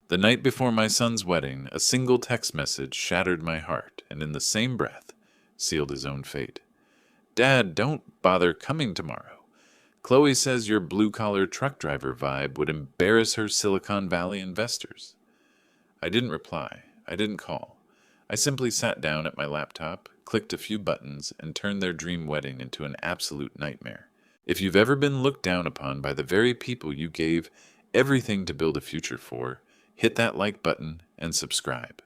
The night before my son's wedding, a single text message shattered my heart and in the same breath sealed his own fate. Dad, don't bother coming tomorrow. Chloe says your blue-collar truck driver vibe would embarrass her Silicon Valley investors. I didn't reply. I didn't call. I simply sat down at my laptop, clicked a few buttons, and turned their dream wedding into an absolute nightmare. If you've ever been looked down upon by the very people you gave everything to build a future for, hit that like button and subscribe.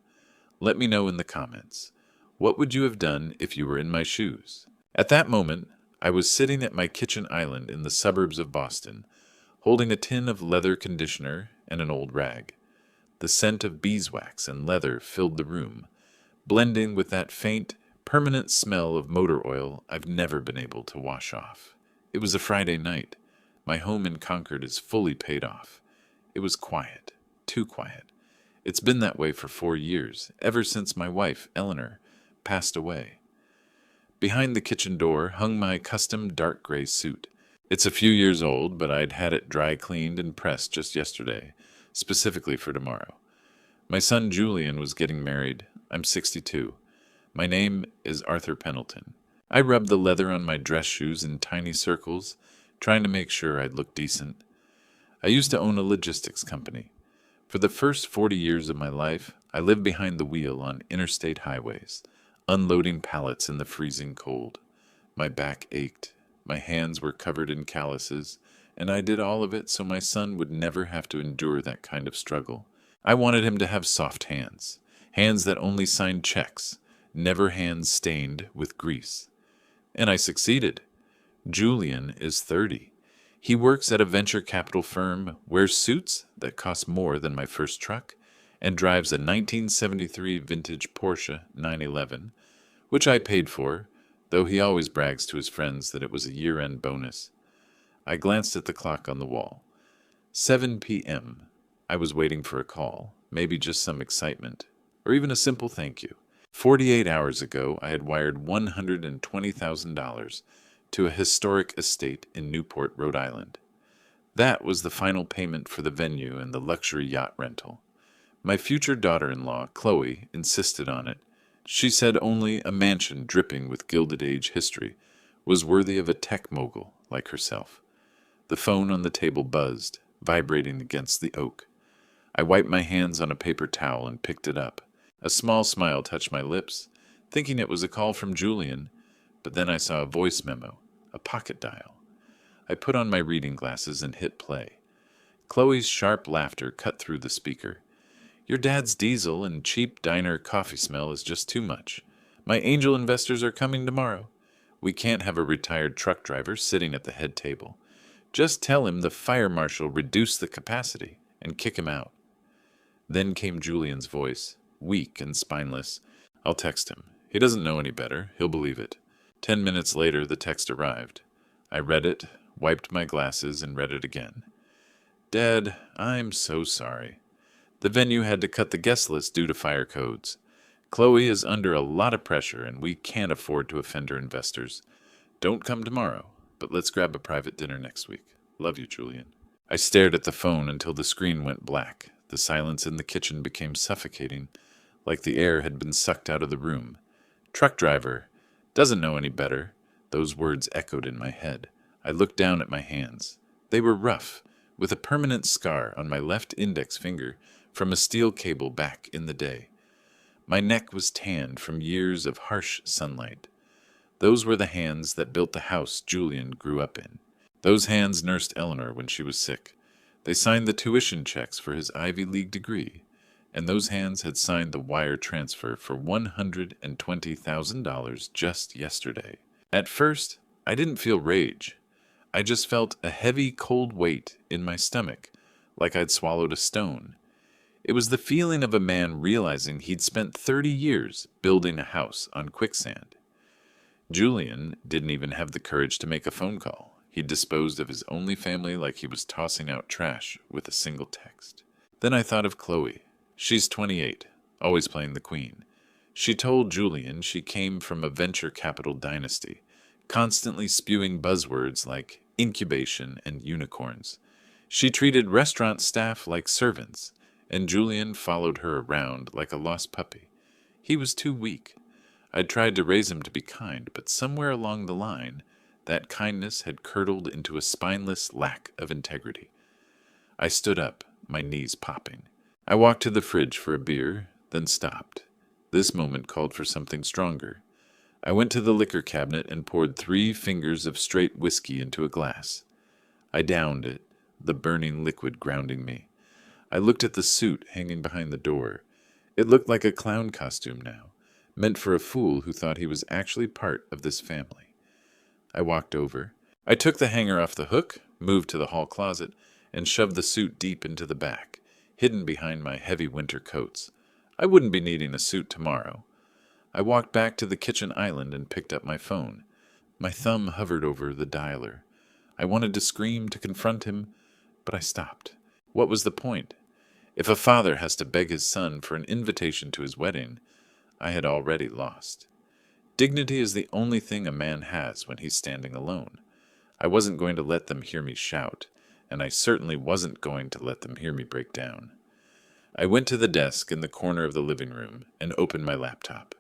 Let me know in the comments. What would you have done if you were in my shoes? At that moment, I was sitting at my kitchen island in the suburbs of Boston, holding a tin of leather conditioner and an old rag. The scent of beeswax and leather filled the room, blending with that faint, permanent smell of motor oil I've never been able to wash off. It was a Friday night. My home in Concord is fully paid off. It was quiet, too quiet. It's been that way for 4 years, ever since my wife, Eleanor, passed away. Behind the kitchen door hung my custom dark gray suit. It's a few years old, but I'd had it dry cleaned and pressed just yesterday, specifically for tomorrow. My son Julian was getting married. I'm 62. My name is Arthur Pendleton. I rubbed the leather on my dress shoes in tiny circles, trying to make sure I'd look decent. I used to own a logistics company. For the first 40 years of my life, I lived behind the wheel on interstate highways, unloading pallets in the freezing cold. My back ached, my hands were covered in calluses, and I did all of it so my son would never have to endure that kind of struggle. I wanted him to have soft hands, hands that only signed checks, never hands stained with grease. And I succeeded. Julian is 30. He works at a venture capital firm, wears suits that cost more than my first truck, and drives a 1973 vintage Porsche 911, which I paid for, though he always brags to his friends that it was a year-end bonus. I glanced at the clock on the wall. 7 p.m. I was waiting for a call, maybe just some excitement, or even a simple thank you. 48 hours ago, I had wired $120,000 to a historic estate in Newport, Rhode Island. That was the final payment for the venue and the luxury yacht rental. My future daughter-in-law, Chloe, insisted on it. She said only a mansion dripping with Gilded Age history was worthy of a tech mogul like herself. The phone on the table buzzed, vibrating against the oak. I wiped my hands on a paper towel and picked it up. A small smile touched my lips, thinking it was a call from Julian, but then I saw a voice memo, a pocket dial. I put on my reading glasses and hit play. Chloe's sharp laughter cut through the speaker. Your dad's diesel and cheap diner coffee smell is just too much. My angel investors are coming tomorrow. We can't have a retired truck driver sitting at the head table. Just tell him the fire marshal reduced the capacity and kick him out. Then came Julian's voice, weak and spineless. I'll text him. He doesn't know any better. He'll believe it. 10 minutes later, the text arrived. I read it, wiped my glasses, and read it again. Dad, I'm so sorry. The venue had to cut the guest list due to fire codes. Chloe is under a lot of pressure, and we can't afford to offend her investors. Don't come tomorrow, but let's grab a private dinner next week. Love you, Julian. I stared at the phone until the screen went black. The silence in the kitchen became suffocating, like the air had been sucked out of the room. Truck driver. Doesn't know any better. Those words echoed in my head. I looked down at my hands. They were rough, with a permanent scar on my left index finger from a steel cable back in the day. My neck was tanned from years of harsh sunlight. Those were the hands that built the house Julian grew up in. Those hands nursed Eleanor when she was sick. They signed the tuition checks for his Ivy League degree, and those hands had signed the wire transfer for $120,000 just yesterday. At first, I didn't feel rage. I just felt a heavy, cold weight in my stomach, like I'd swallowed a stone. It was the feeling of a man realizing he'd spent 30 years building a house on quicksand. Julian didn't even have the courage to make a phone call. He'd disposed of his only family like he was tossing out trash with a single text. Then I thought of Chloe. She's 28, always playing the queen. She told Julian she came from a venture capital dynasty, constantly spewing buzzwords like incubation and unicorns. She treated restaurant staff like servants and Julian followed her around like a lost puppy. He was too weak. I'd tried to raise him to be kind, but somewhere along the line, that kindness had curdled into a spineless lack of integrity. I stood up, my knees popping. I walked to the fridge for a beer, then stopped. This moment called for something stronger. I went to the liquor cabinet and poured 3 fingers of straight whiskey into a glass. I downed it, the burning liquid grounding me. I looked at the suit hanging behind the door. It looked like a clown costume now, meant for a fool who thought he was actually part of this family. I walked over. I took the hanger off the hook, moved to the hall closet, and shoved the suit deep into the back, hidden behind my heavy winter coats. I wouldn't be needing a suit tomorrow. I walked back to the kitchen island and picked up my phone. My thumb hovered over the dialer. I wanted to scream to confront him, but I stopped. What was the point? If a father has to beg his son for an invitation to his wedding, I had already lost. Dignity is the only thing a man has when he's standing alone. I wasn't going to let them hear me shout, and I certainly wasn't going to let them hear me break down. I went to the desk in the corner of the living room and opened my laptop.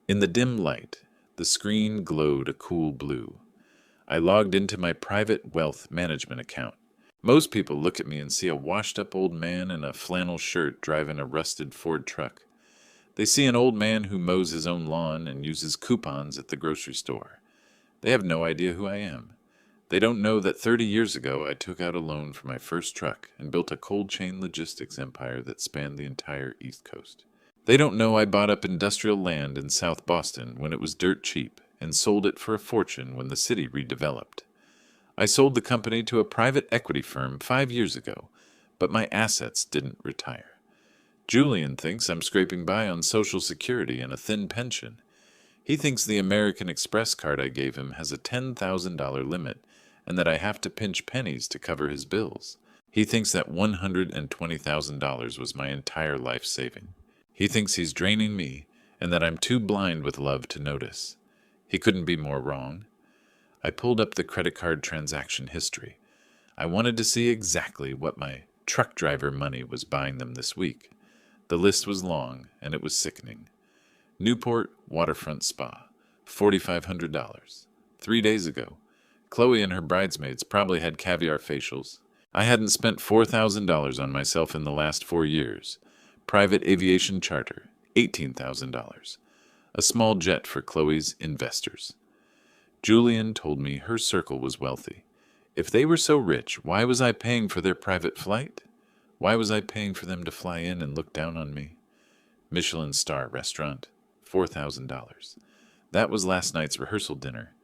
In the dim light, the screen glowed a cool blue. I logged into my private wealth management account. Most people look at me and see a washed-up old man in a flannel shirt driving a rusted Ford truck. They see an old man who mows his own lawn and uses coupons at the grocery store. They have no idea who I am. They don't know that 30 years ago I took out a loan for my first truck and built a cold chain logistics empire that spanned the entire East Coast. They don't know I bought up industrial land in South Boston when it was dirt cheap and sold it for a fortune when the city redeveloped. I sold the company to a private equity firm 5 years ago, but my assets didn't retire. Julian thinks I'm scraping by on Social Security and a thin pension. He thinks the American Express card I gave him has a $10,000 limit and that I have to pinch pennies to cover his bills. He thinks that $120,000 was my entire life saving. He thinks he's draining me and that I'm too blind with love to notice. He couldn't be more wrong. I pulled up the credit card transaction history. I wanted to see exactly what my truck driver money was buying them this week. The list was long, and it was sickening. Newport Waterfront Spa, $4,500. 3 days ago. Chloe and her bridesmaids probably had caviar facials. I hadn't spent $4,000 on myself in the last 4 years. Private aviation charter, $18,000. A small jet for Chloe's investors. Julian told me her circle was wealthy. If they were so rich, why was I paying for their private flight? Why was I paying for them to fly in and look down on me? Michelin star restaurant, $4,000. That was last night's rehearsal dinner.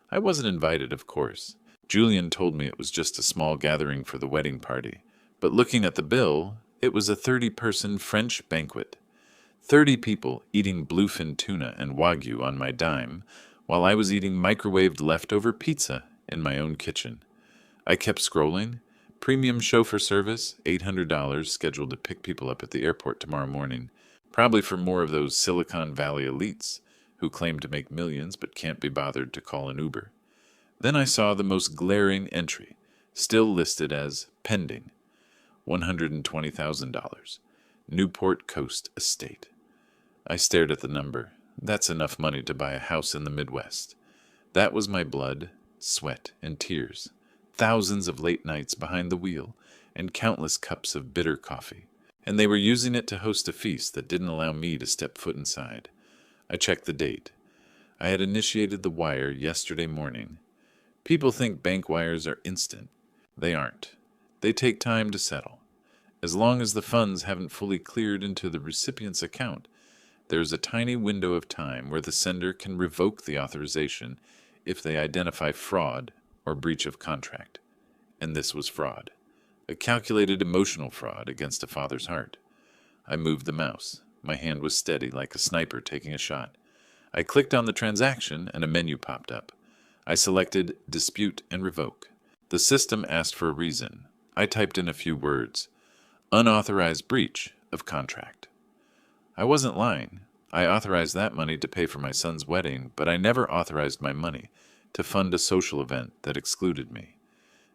I wasn't invited, of course. Julian told me it was just a small gathering for the wedding party, but looking at the bill, it was a 30-person French banquet. 30 people eating bluefin tuna and wagyu on my dime, while I was eating microwaved leftover pizza in my own kitchen. I kept scrolling. Premium chauffeur service, $800, scheduled to pick people up at the airport tomorrow morning, probably for more of those Silicon Valley elites who claim to make millions but can't be bothered to call an Uber. Then I saw the most glaring entry, still listed as pending, $120,000, Newport Coast Estate. I stared at the number. That's enough money to buy a house in the Midwest. That was my blood, sweat, and tears. Thousands of late nights behind the wheel, and countless cups of bitter coffee. And they were using it to host a feast that didn't allow me to step foot inside. I checked the date. I had initiated the wire yesterday morning. People think bank wires are instant. They aren't. They take time to settle. As long as the funds haven't fully cleared into the recipient's account, there's a tiny window of time where the sender can revoke the authorization if they identify fraud or breach of contract. And this was fraud. A calculated emotional fraud against a father's heart. I moved the mouse. My hand was steady like a sniper taking a shot. I clicked on the transaction and a menu popped up. I selected Dispute and Revoke. The system asked for a reason. I typed in a few words. Unauthorized breach of contract. I wasn't lying. I authorized that money to pay for my son's wedding, but I never authorized my money to fund a social event that excluded me.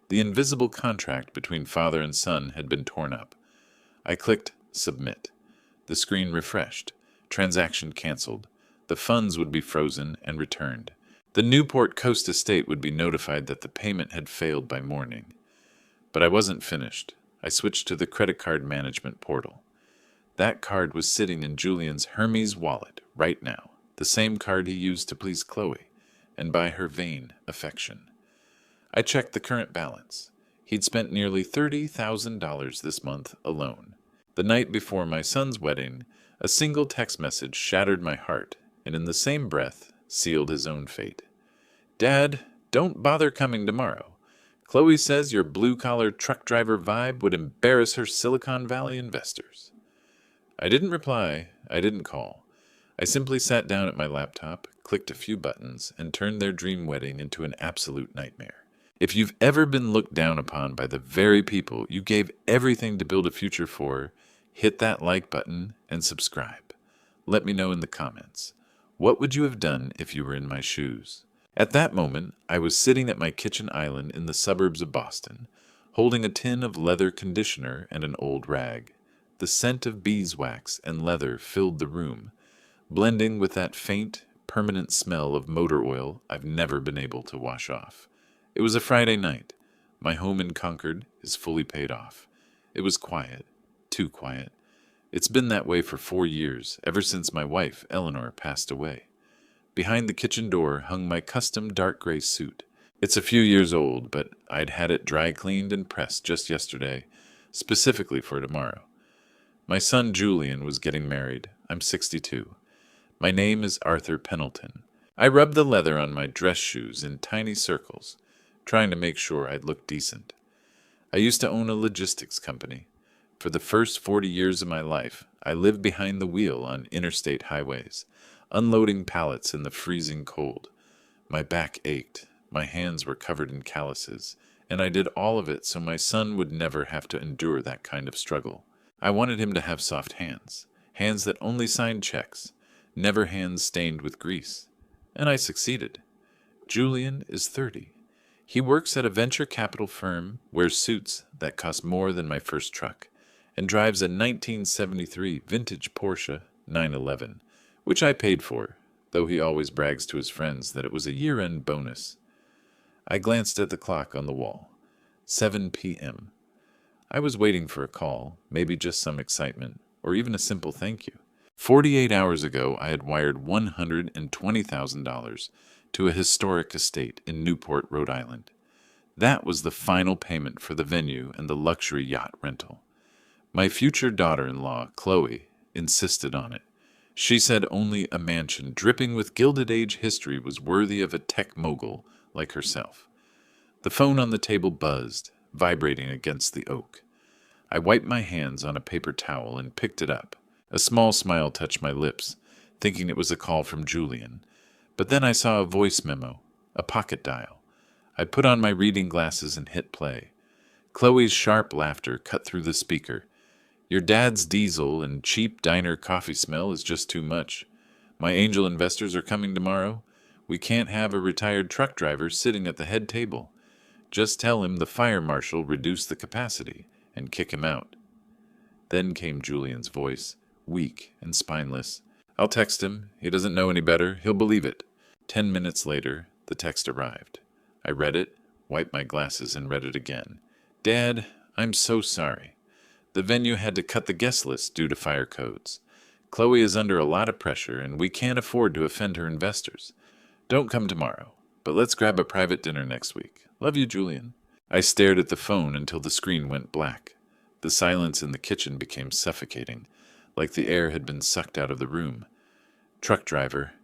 The invisible contract between father and son had been torn up. I clicked Submit. The screen refreshed. Transaction canceled. The funds would be frozen and returned. The Newport Coast estate would be notified that the payment had failed by morning. But I wasn't finished. I switched to the credit card management portal. That card was sitting in Julian's Hermes wallet right now, the same card he used to please Chloe and buy her vain affection. I checked the current balance. He'd spent nearly $30,000 this month alone. The night before my son's wedding, a single text message shattered my heart and in the same breath sealed his own fate. Dad, don't bother coming tomorrow. Chloe says your blue-collar truck driver vibe would embarrass her Silicon Valley investors. I didn't reply. I didn't call. I simply sat down at my laptop, clicked a few buttons, and turned their dream wedding into an absolute nightmare. If you've ever been looked down upon by the very people you gave everything to build a future for, hit that like button and subscribe. Let me know in the comments. What would you have done if you were in my shoes? At that moment, I was sitting at my kitchen island in the suburbs of Boston, holding a tin of leather conditioner and an old rag. The scent of beeswax and leather filled the room, blending with that faint, permanent smell of motor oil I've never been able to wash off. It was a Friday night. My home in Concord is fully paid off. It was quiet, too quiet. It's been that way for 4 years, ever since my wife, Eleanor, passed away. Behind the kitchen door hung my custom dark gray suit. It's a few years old, but I'd had it dry cleaned and pressed just yesterday, specifically for tomorrow. My son Julian was getting married. I'm 62. My name is Arthur Pendleton. I rubbed the leather on my dress shoes in tiny circles, trying to make sure I'd look decent. I used to own a logistics company. For the first 40 years of my life, I lived behind the wheel on interstate highways, unloading pallets in the freezing cold. My back ached, my hands were covered in calluses, and I did all of it so my son would never have to endure that kind of struggle. I wanted him to have soft hands, hands that only signed checks, never hands stained with grease. And I succeeded. Julian is 30. He works at a venture capital firm, wears suits that cost more than my first truck, and drives a 1973 vintage Porsche 911, which I paid for, though he always brags to his friends that it was a year-end bonus. I glanced at the clock on the wall. 7 p.m. I was waiting for a call, maybe just some excitement, or even a simple thank you. 48 hours ago, I had wired $120,000 to a historic estate in Newport, Rhode Island. That was the final payment for the venue and the luxury yacht rental. My future daughter-in-law, Chloe, insisted on it. She said only a mansion dripping with Gilded Age history was worthy of a tech mogul like herself. The phone on the table buzzed, vibrating against the oak. I wiped my hands on a paper towel and picked it up. A small smile touched my lips, thinking it was a call from Julian. But then I saw a voice memo, a pocket dial. I put on my reading glasses and hit play. Chloe's sharp laughter cut through the speaker. Your dad's diesel and cheap diner coffee smell is just too much. My angel investors are coming tomorrow. We can't have a retired truck driver sitting at the head table. Just tell him the fire marshal reduced the capacity and kick him out. Then came Julian's voice, weak and spineless. I'll text him. He doesn't know any better. He'll believe it. 10 minutes later, the text arrived. I read it, wiped my glasses, and read it again. Dad, I'm so sorry. The venue had to cut the guest list due to fire codes. Chloe is under a lot of pressure, and we can't afford to offend her investors. Don't come tomorrow, but let's grab a private dinner next week. Love you, Julian. I stared at the phone until the screen went black. The silence in the kitchen became suffocating, like the air had been sucked out of the room. Truck driver.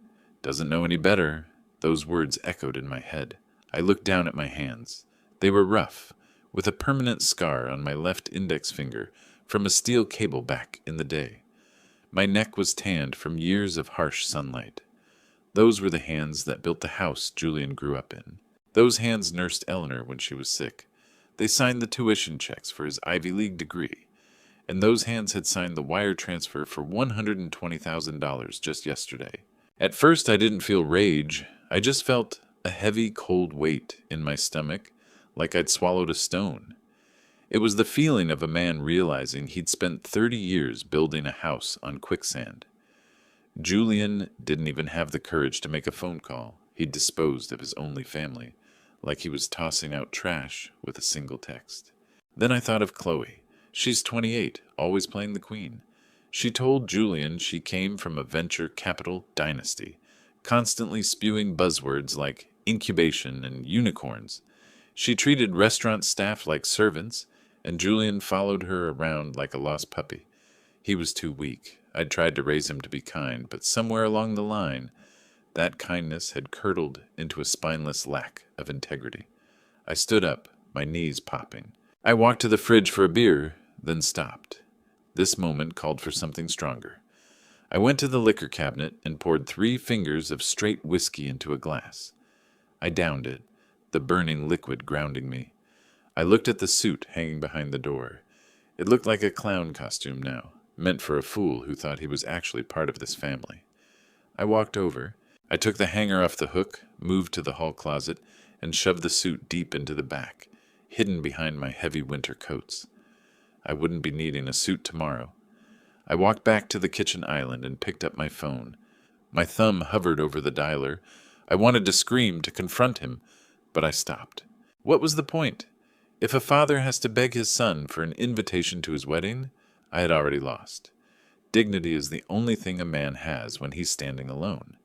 Doesn't know any better. Those words echoed in my head. I looked down at my hands. They were rough, with a permanent scar on my left index finger from a steel cable back in the day. My neck was tanned from years of harsh sunlight. Those were the hands that built the house Julian grew up in. Those hands nursed Eleanor when she was sick. They signed the tuition checks for his Ivy League degree. And those hands had signed the wire transfer for $120,000 just yesterday. At first I didn't feel rage. I just felt a heavy, cold weight in my stomach, like I'd swallowed a stone. It was the feeling of a man realizing he'd spent 30 years building a house on quicksand. Julian didn't even have the courage to make a phone call. He'd disposed of his only family, like he was tossing out trash with a single text. Then I thought of Chloe. She's 28, always playing the queen. She told Julian she came from a venture capital dynasty, constantly spewing buzzwords like incubation and unicorns. She treated restaurant staff like servants, and Julian followed her around like a lost puppy. He was too weak. I'd tried to raise him to be kind, but somewhere along the line, that kindness had curdled into a spineless lack of integrity. I stood up, my knees popping. I walked to the fridge for a beer, then stopped. This moment called for something stronger. I went to the liquor cabinet and poured 3 fingers of straight whiskey into a glass. I downed it, the burning liquid grounding me. I looked at the suit hanging behind the door. It looked like a clown costume now, meant for a fool who thought he was actually part of this family. I walked over. I took the hanger off the hook, moved to the hall closet, and shoved the suit deep into the back, hidden behind my heavy winter coats. I wouldn't be needing a suit tomorrow. I walked back to the kitchen island and picked up my phone. My thumb hovered over the dialer. I wanted to scream, to confront him, but I stopped. What was the point? If a father has to beg his son for an invitation to his wedding, I had already lost. Dignity is the only thing a man has when he's standing alone.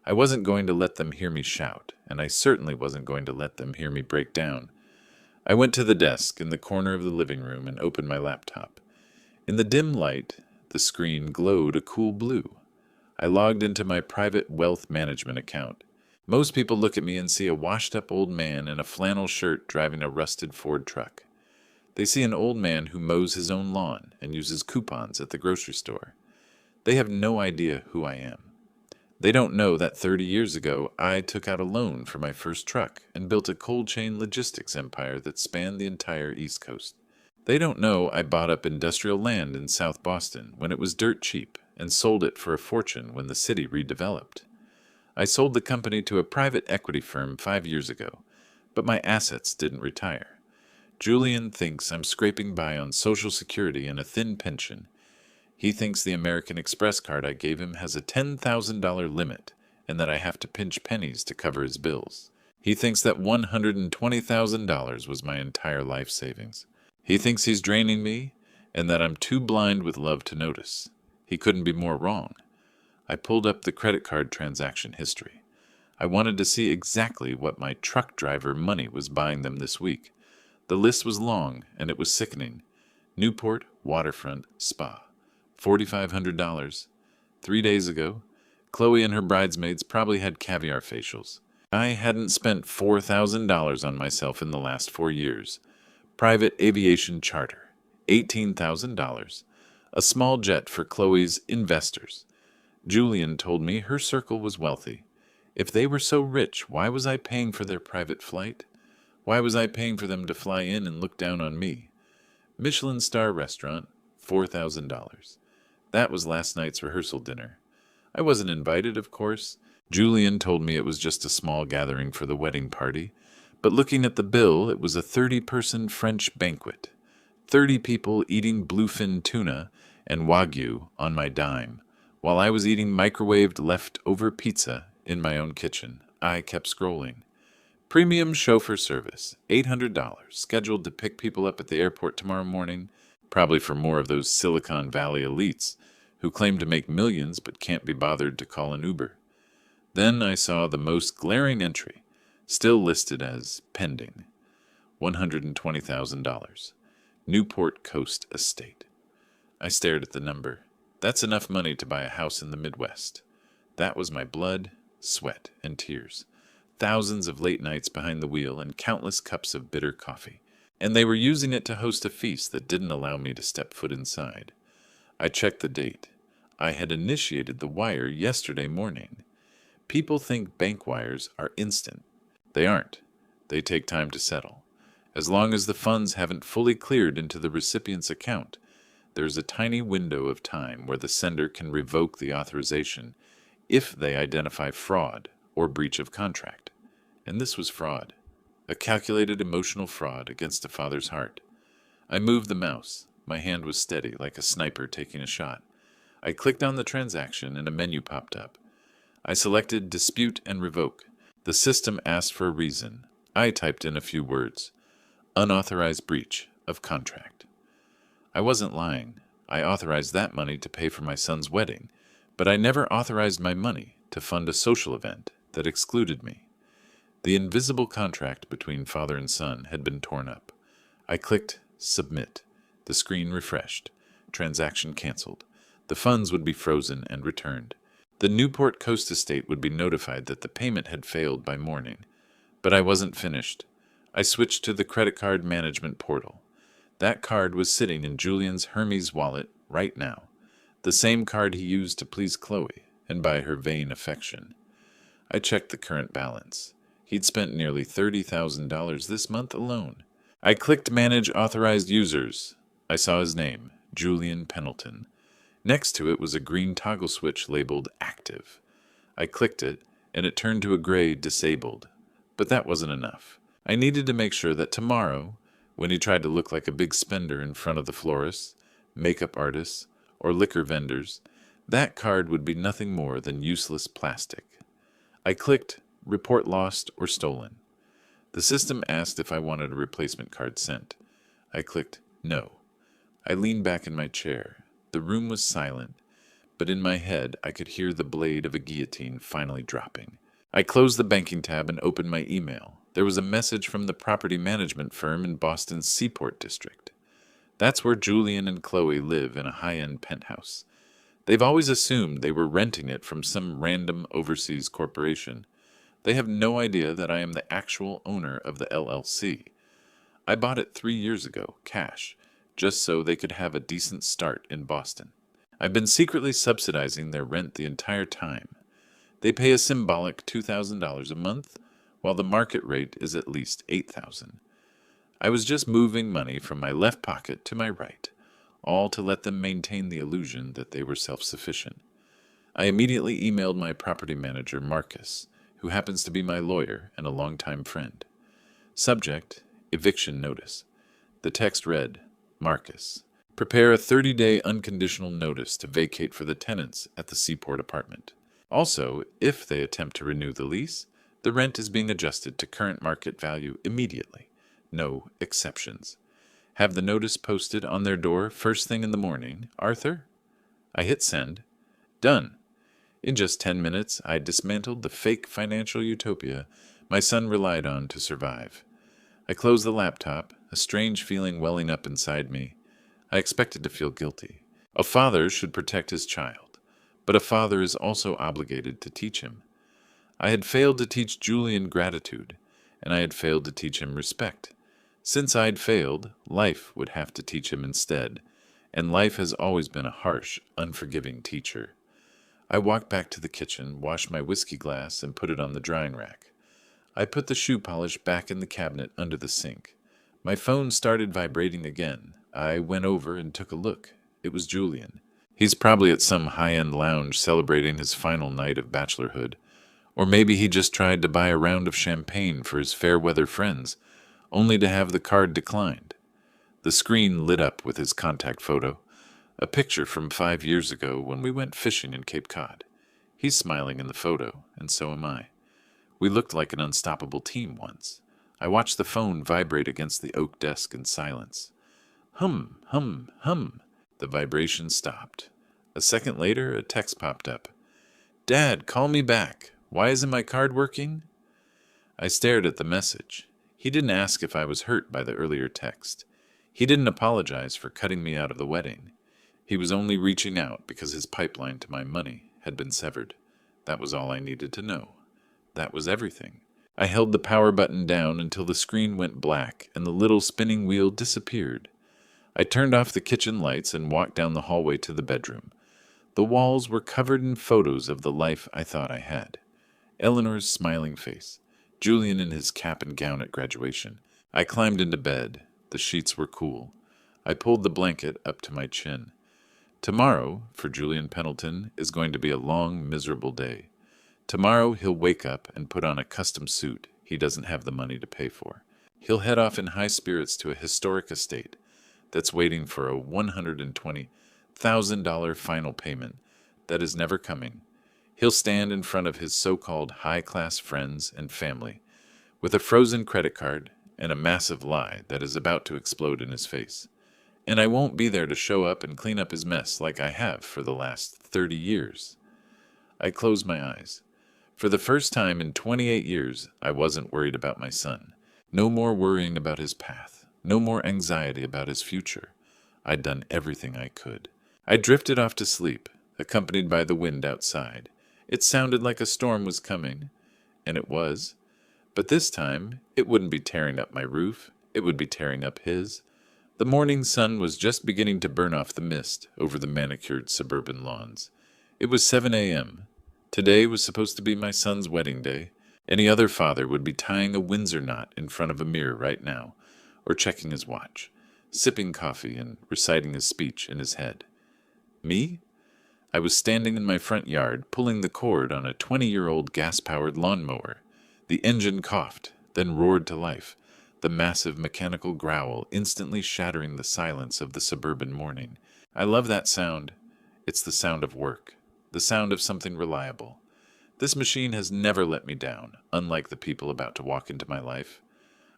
I wasn't going to let them hear me shout, and I certainly wasn't going to let them hear me break down. I went to the desk in the corner of the living room and opened my laptop. In the dim light, the screen glowed a cool blue. I logged into my private wealth management account. Most people look at me and see a washed-up old man in a flannel shirt driving a rusted Ford truck. They see an old man who mows his own lawn and uses coupons at the grocery store. They have no idea who I am. They don't know that 30 years ago I took out a loan for my first truck and built a cold chain logistics empire that spanned the entire East Coast. They don't know I bought up industrial land in South Boston when it was dirt cheap and sold it for a fortune when the city redeveloped. I sold the company to a private equity firm 5 years ago, but my assets didn't retire. Julian thinks I'm scraping by on Social Security and a thin pension. He thinks the American Express card I gave him has a $10,000 limit and that I have to pinch pennies to cover his bills. He thinks that $120,000 was my entire life savings. He thinks he's draining me and that I'm too blind with love to notice. He couldn't be more wrong. I pulled up the credit card transaction history. I wanted to see exactly what my truck driver money was buying them this week. The list was long, and it was sickening. Newport Waterfront Spa. $4,500. 3 days ago, Chloe and her bridesmaids probably had caviar facials. I hadn't spent $4,000 on myself in the last 4 years. Private aviation charter. $18,000. A small jet for Chloe's investors. Julian told me her circle was wealthy. If they were so rich, why was I paying for their private flight? Why was I paying for them to fly in and look down on me? Michelin star restaurant, $4,000. That was last night's rehearsal dinner. I wasn't invited, of course. Julian told me it was just a small gathering for the wedding party, but looking at the bill, it was a 30-person French banquet. 30 people eating bluefin tuna and Wagyu on my dime, while I was eating microwaved leftover pizza in my own kitchen. I kept scrolling. Premium chauffeur service, $800, scheduled to pick people up at the airport tomorrow morning, probably for more of those Silicon Valley elites who claim to make millions but can't be bothered to call an Uber. Then I saw the most glaring entry, still listed as pending, $120,000, Newport Coast Estate. I stared at the number. That's enough money to buy a house in the Midwest. That was my blood, sweat, and tears. Thousands of late nights behind the wheel and countless cups of bitter coffee. And they were using it to host a feast that didn't allow me to step foot inside. I checked the date. I had initiated the wire yesterday morning. People think bank wires are instant. They aren't. They take time to settle. As long as the funds haven't fully cleared into the recipient's account, there's a tiny window of time where the sender can revoke the authorization if they identify fraud or breach of contract. And this was fraud. A calculated emotional fraud against a father's heart. I moved the mouse. My hand was steady, like a sniper taking a shot. I clicked on the transaction and a menu popped up. I selected Dispute and Revoke. The system asked for a reason. I typed in a few words. Unauthorized breach of contract. I wasn't lying. I authorized that money to pay for my son's wedding, but I never authorized my money to fund a social event that excluded me. The invisible contract between father and son had been torn up. I clicked Submit. The screen refreshed. Transaction canceled. The funds would be frozen and returned. The Newport Coast estate would be notified that the payment had failed by morning. But I wasn't finished. I switched to the credit card management portal. That card was sitting in Julian's Hermes wallet right now. The same card he used to please Chloe and buy her vain affection. I checked the current balance. He'd spent nearly $30,000 this month alone. I clicked Manage Authorized Users. I saw his name, Julian Pendleton. Next to it was a green toggle switch labeled Active. I clicked it, and it turned to a gray Disabled. But that wasn't enough. I needed to make sure that tomorrow, when he tried to look like a big spender in front of the florists, makeup artists, or liquor vendors, that card would be nothing more than useless plastic. I clicked Report Lost or Stolen. The system asked if I wanted a replacement card sent. I clicked No. I leaned back in my chair. The room was silent, but in my head I could hear the blade of a guillotine finally dropping. I closed the banking tab and opened my email. There was a message from the property management firm in Boston's Seaport District. That's where Julian and Chloe live in a high-end penthouse. They've always assumed they were renting it from some random overseas corporation. They have no idea that I am the actual owner of the LLC. I bought it 3 years ago, cash, just so they could have a decent start in Boston. I've been secretly subsidizing their rent the entire time. They pay a symbolic $2,000 a month, while the market rate is at least $8,000. I was just moving money from my left pocket to my right, all to let them maintain the illusion that they were self-sufficient. I immediately emailed my property manager, Marcus, who happens to be my lawyer and a longtime friend. Subject, Eviction Notice. The text read, Marcus, prepare a 30-day unconditional notice to vacate for the tenants at the Seaport apartment. Also, if they attempt to renew the lease, the rent is being adjusted to current market value immediately. No exceptions. Have the notice posted on their door first thing in the morning, Arthur? I hit send. Done. In just 10 minutes, I dismantled the fake financial utopia my son relied on to survive. I closed the laptop, a strange feeling welling up inside me. I expected to feel guilty. A father should protect his child, but a father is also obligated to teach him. I had failed to teach Julian gratitude, and I had failed to teach him respect. Since I'd failed, life would have to teach him instead, and life has always been a harsh, unforgiving teacher. I walked back to the kitchen, washed my whiskey glass, and put it on the drying rack. I put the shoe polish back in the cabinet under the sink. My phone started vibrating again. I went over and took a look. It was Julian. He's probably at some high-end lounge celebrating his final night of bachelorhood. Or maybe he just tried to buy a round of champagne for his fair-weather friends, only to have the card declined. The screen lit up with his contact photo, a picture from 5 years ago when we went fishing in Cape Cod. He's smiling in the photo, and so am I. We looked like an unstoppable team once. I watched the phone vibrate against the oak desk in silence. Hum, hum, hum. The vibration stopped. A second later, a text popped up. Dad, call me back. Why isn't my card working? I stared at the message. He didn't ask if I was hurt by the earlier text. He didn't apologize for cutting me out of the wedding. He was only reaching out because his pipeline to my money had been severed. That was all I needed to know. That was everything. I held the power button down until the screen went black and the little spinning wheel disappeared. I turned off the kitchen lights and walked down the hallway to the bedroom. The walls were covered in photos of the life I thought I had. Eleanor's smiling face, Julian in his cap and gown at graduation. I climbed into bed. The sheets were cool. I pulled the blanket up to my chin. Tomorrow, for Julian Pendleton, is going to be a long, miserable day. Tomorrow he'll wake up and put on a custom suit he doesn't have the money to pay for. He'll head off in high spirits to a historic estate, that's waiting for a $120,000 final payment that is never coming. He'll stand in front of his so-called high-class friends and family with a frozen credit card and a massive lie that is about to explode in his face. And I won't be there to show up and clean up his mess like I have for the last 30 years. I closed my eyes. For the first time in 28 years, I wasn't worried about my son. No more worrying about his path. No more anxiety about his future. I'd done everything I could. I drifted off to sleep, accompanied by the wind outside. It sounded like a storm was coming, and it was. But this time, it wouldn't be tearing up my roof. It would be tearing up his. The morning sun was just beginning to burn off the mist over the manicured suburban lawns. It was 7 a.m. Today was supposed to be my son's wedding day. Any other father would be tying a Windsor knot in front of a mirror right now, or checking his watch, sipping coffee and reciting his speech in his head. Me? I was standing in my front yard, pulling the cord on a 20-year-old gas-powered lawnmower. The engine coughed, then roared to life, the massive mechanical growl instantly shattering the silence of the suburban morning. I love that sound. It's the sound of work, the sound of something reliable. This machine has never let me down, unlike the people about to walk into my life.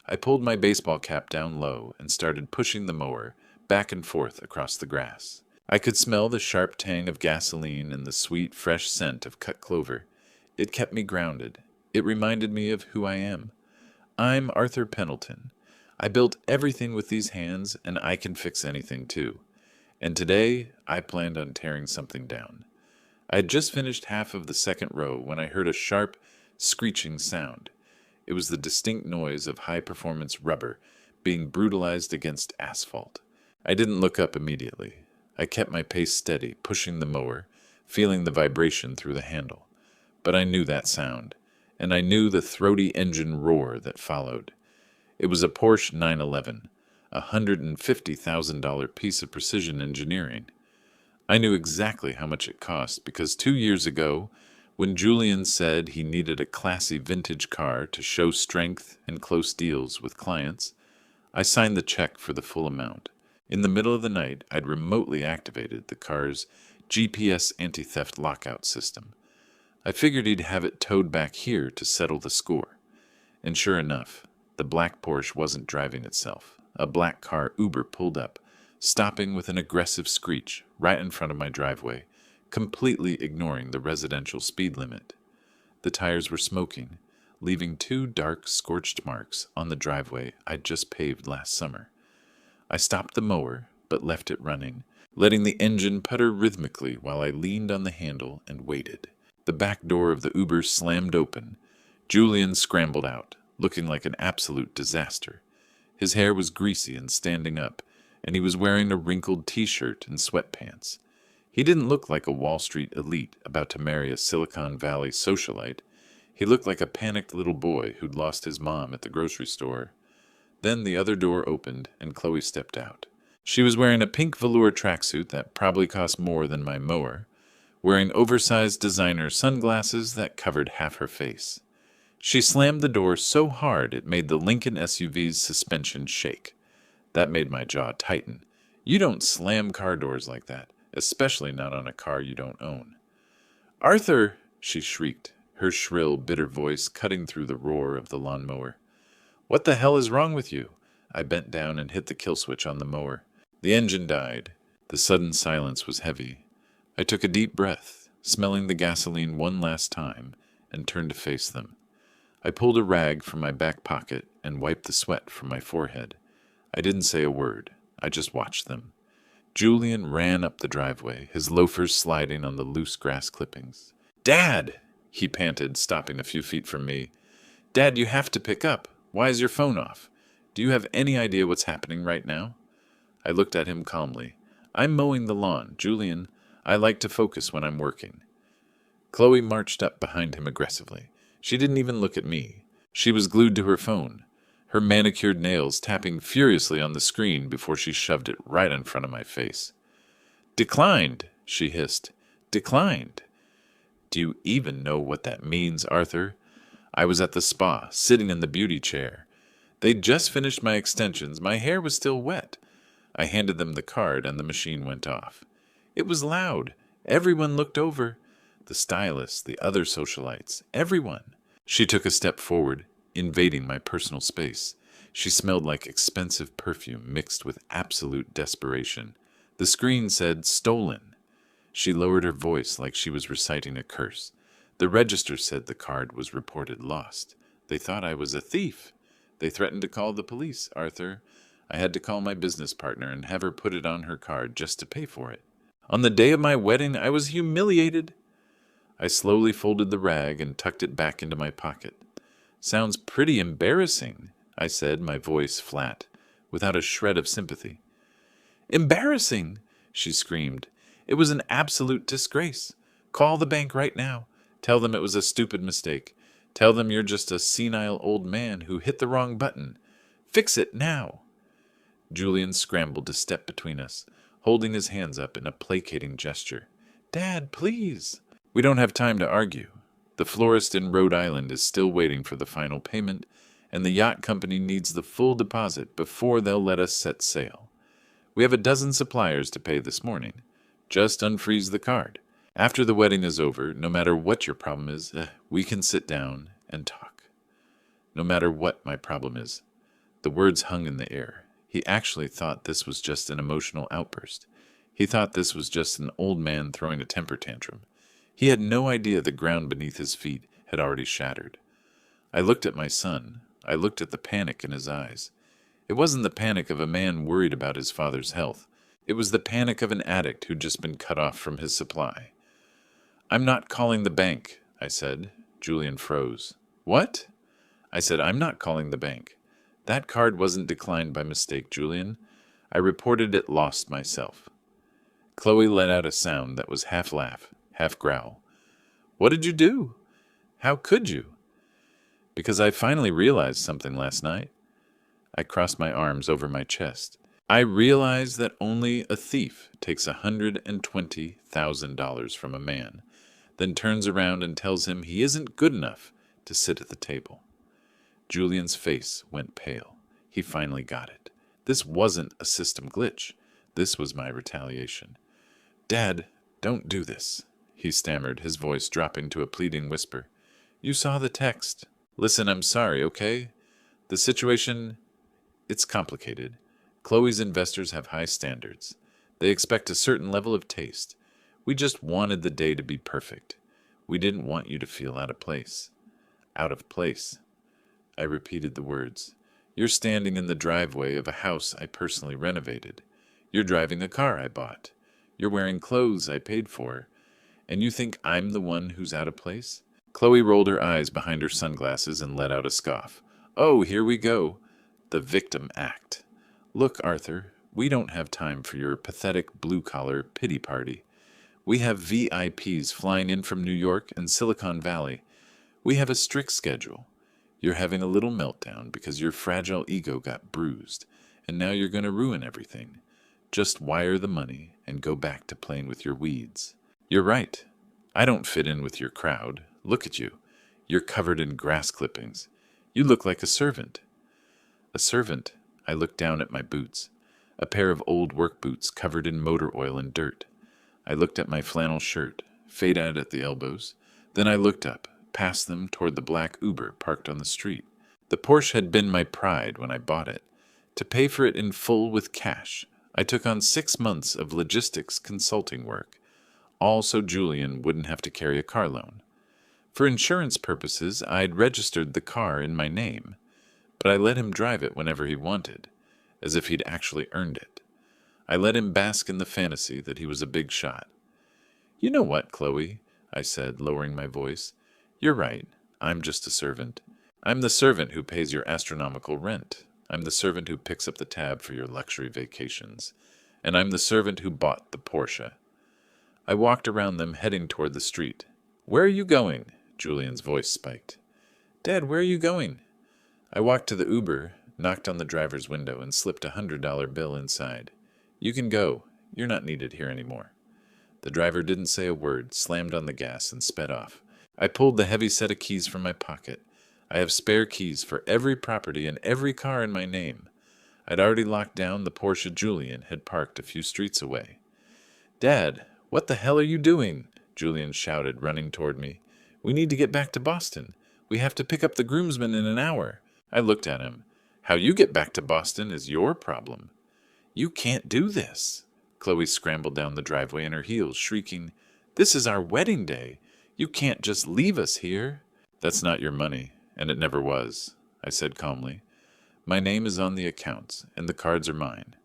I pulled my baseball cap down low and started pushing the mower back and forth across the grass. I could smell the sharp tang of gasoline and the sweet, fresh scent of cut clover. It kept me grounded. It reminded me of who I am. I'm Arthur Pendleton. I built everything with these hands, and I can fix anything too. And today, I planned on tearing something down. I had just finished half of the second row when I heard a sharp, screeching sound. It was the distinct noise of high-performance rubber being brutalized against asphalt. I didn't look up immediately. I kept my pace steady, pushing the mower, feeling the vibration through the handle. But I knew that sound, and I knew the throaty engine roar that followed. It was a Porsche 911, a $150,000 piece of precision engineering. I knew exactly how much it cost because 2 years ago, when Julian said he needed a classy vintage car to show strength and close deals with clients, I signed the check for the full amount. In the middle of the night, I'd remotely activated the car's GPS anti-theft lockout system. I figured he'd have it towed back here to settle the score. And sure enough, the black Porsche wasn't driving itself. A black car Uber pulled up, stopping with an aggressive screech right in front of my driveway, completely ignoring the residential speed limit. The tires were smoking, leaving 2 dark, scorched marks on the driveway I'd just paved last summer. I stopped the mower, but left it running, letting the engine putter rhythmically while I leaned on the handle and waited. The back door of the Uber slammed open. Julian scrambled out, looking like an absolute disaster. His hair was greasy and standing up, and he was wearing a wrinkled t-shirt and sweatpants. He didn't look like a Wall Street elite about to marry a Silicon Valley socialite. He looked like a panicked little boy who'd lost his mom at the grocery store. Then the other door opened, and Chloe stepped out. She was wearing a pink velour tracksuit that probably cost more than my mower, wearing oversized designer sunglasses that covered half her face. She slammed the door so hard it made the Lincoln SUV's suspension shake. That made my jaw tighten. You don't slam car doors like that, especially not on a car you don't own. "Arthur!" she shrieked, her shrill, bitter voice cutting through the roar of the lawnmower. "What the hell is wrong with you?" I bent down and hit the kill switch on the mower. The engine died. The sudden silence was heavy. I took a deep breath, smelling the gasoline one last time, and turned to face them. I pulled a rag from my back pocket and wiped the sweat from my forehead. I didn't say a word. I just watched them. Julian ran up the driveway, his loafers sliding on the loose grass clippings. "Dad!" he panted, stopping a few feet from me. "Dad, you have to pick up. Why is your phone off? Do you have any idea what's happening right now?" I looked at him calmly. "I'm mowing the lawn, Julian. I like to focus when I'm working." Chloe marched up behind him aggressively. She didn't even look at me. She was glued to her phone, her manicured nails tapping furiously on the screen before she shoved it right in front of my face. "Declined," she hissed. "Declined." "Do you even know what that means, Arthur?" I was at the spa, sitting in the beauty chair. They'd just finished my extensions. My hair was still wet. I handed them the card and the machine went off. It was loud. Everyone looked over. The stylist, the other socialites, everyone. She took a step forward, invading my personal space. She smelled like expensive perfume mixed with absolute desperation. The screen said, "Stolen." She lowered her voice like she was reciting a curse. The register said the card was reported lost. They thought I was a thief. They threatened to call the police, Arthur. I had to call my business partner and have her put it on her card just to pay for it. On the day of my wedding, I was humiliated. I slowly folded the rag and tucked it back into my pocket. "Sounds pretty embarrassing," I said, my voice flat, without a shred of sympathy. "Embarrassing!" she screamed. "It was an absolute disgrace. Call the bank right now. Tell them it was a stupid mistake. Tell them you're just a senile old man who hit the wrong button. Fix it now." Julian scrambled to step between us, holding his hands up in a placating gesture. "Dad, please." We don't have time to argue. The florist in Rhode Island is still waiting for the final payment, and the yacht company needs the full deposit before they'll let us set sail. We have a dozen suppliers to pay this morning. Just unfreeze the card. After the wedding is over, no matter what your problem is, we can sit down and talk. No matter what my problem is. The words hung in the air. He actually thought this was just an emotional outburst. He thought this was just an old man throwing a temper tantrum. He had no idea the ground beneath his feet had already shattered. I looked at my son. I looked at the panic in his eyes. It wasn't the panic of a man worried about his father's health. It was the panic of an addict who'd just been cut off from his supply. "I'm not calling the bank," I said. Julian froze. "What?" I said, "I'm not calling the bank. That card wasn't declined by mistake, Julian. I reported it lost myself." Chloe let out a sound that was half laugh, half growl. "What did you do? How could you?" "Because I finally realized something last night." I crossed my arms over my chest. "I realized that only a thief takes $120,000 from a man, then turns around and tells him he isn't good enough to sit at the table." Julian's face went pale. He finally got it. This wasn't a system glitch. This was my retaliation. "Dad, don't do this," he stammered, his voice dropping to a pleading whisper. "You saw the text. Listen, I'm sorry, okay? The situation, it's complicated. Chloe's investors have high standards. They expect a certain level of taste. We just wanted the day to be perfect. We didn't want you to feel out of place." "Out of place." I repeated the words. "You're standing in the driveway of a house I personally renovated. You're driving a car I bought. You're wearing clothes I paid for. And you think I'm the one who's out of place?" Chloe rolled her eyes behind her sunglasses and let out a scoff. "Oh, here we go. The victim act. Look, Arthur, we don't have time for your pathetic blue-collar pity party. We have VIPs flying in from New York and Silicon Valley. We have a strict schedule. You're having a little meltdown because your fragile ego got bruised, and now you're going to ruin everything. Just wire the money and go back to playing with your weeds. You're right. I don't fit in with your crowd. Look at you. You're covered in grass clippings. You look like a servant." "A servant?" I looked down at my boots. A pair of old work boots covered in motor oil and dirt. I looked at my flannel shirt, fade-out at the elbows. Then I looked up, past them toward the black Uber parked on the street. The Porsche had been my pride when I bought it. To pay for it in full with cash, I took on 6 months of logistics consulting work, all so Julian wouldn't have to carry a car loan. For insurance purposes, I'd registered the car in my name, but I let him drive it whenever he wanted, as if he'd actually earned it. I let him bask in the fantasy that he was a big shot. "You know what, Chloe?" I said, lowering my voice. "You're right. I'm just a servant. I'm the servant who pays your astronomical rent. I'm the servant who picks up the tab for your luxury vacations. And I'm the servant who bought the Porsche." I walked around them, heading toward the street. "Where are you going?" Julian's voice spiked. "Dad, where are you going?" I walked to the Uber, knocked on the driver's window, and slipped a $100 bill inside. "You can go. You're not needed here anymore." The driver didn't say a word, slammed on the gas, and sped off. I pulled the heavy set of keys from my pocket. I have spare keys for every property and every car in my name. I'd already locked down the Porsche Julian had parked a few streets away. "Dad, what the hell are you doing?" Julian shouted, running toward me. "We need to get back to Boston. We have to pick up the groomsmen in an hour." I looked at him. "How you get back to Boston is your problem." "You can't do this." Chloe scrambled down the driveway in her heels, shrieking, "This is our wedding day. You can't just leave us here." "That's not your money, and it never was," I said calmly. "My name is on the accounts, and the cards are mine.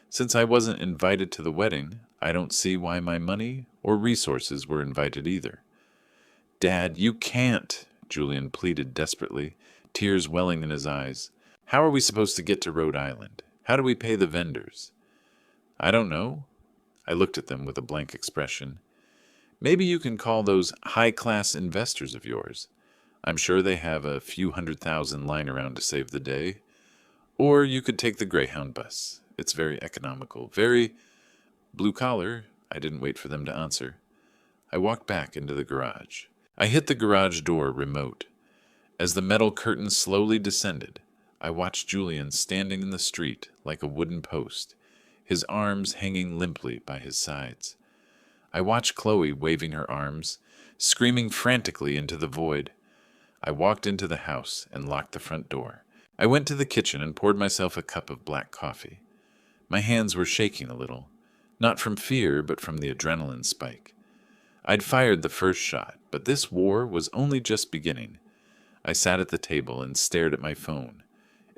Since I wasn't invited to the wedding, I don't see why my money or resources were invited either." "Dad, you can't," Julian pleaded desperately, tears welling in his eyes. "How are we supposed to get to Rhode Island? How do we pay the vendors?" "I don't know." I looked at them with a blank expression. "Maybe you can call those high-class investors of yours. I'm sure they have a few $100,000 lying around to save the day. Or you could take the Greyhound bus. It's very economical, very blue-collar." I didn't wait for them to answer. I walked back into the garage. I hit the garage door remote. As the metal curtain slowly descended, I watched Julian standing in the street like a wooden post, his arms hanging limply by his sides. I watched Chloe waving her arms, screaming frantically into the void. I walked into the house and locked the front door. I went to the kitchen and poured myself a cup of black coffee. My hands were shaking a little, not from fear, but from the adrenaline spike. I'd fired the first shot, but this war was only just beginning. I sat at the table and stared at my phone.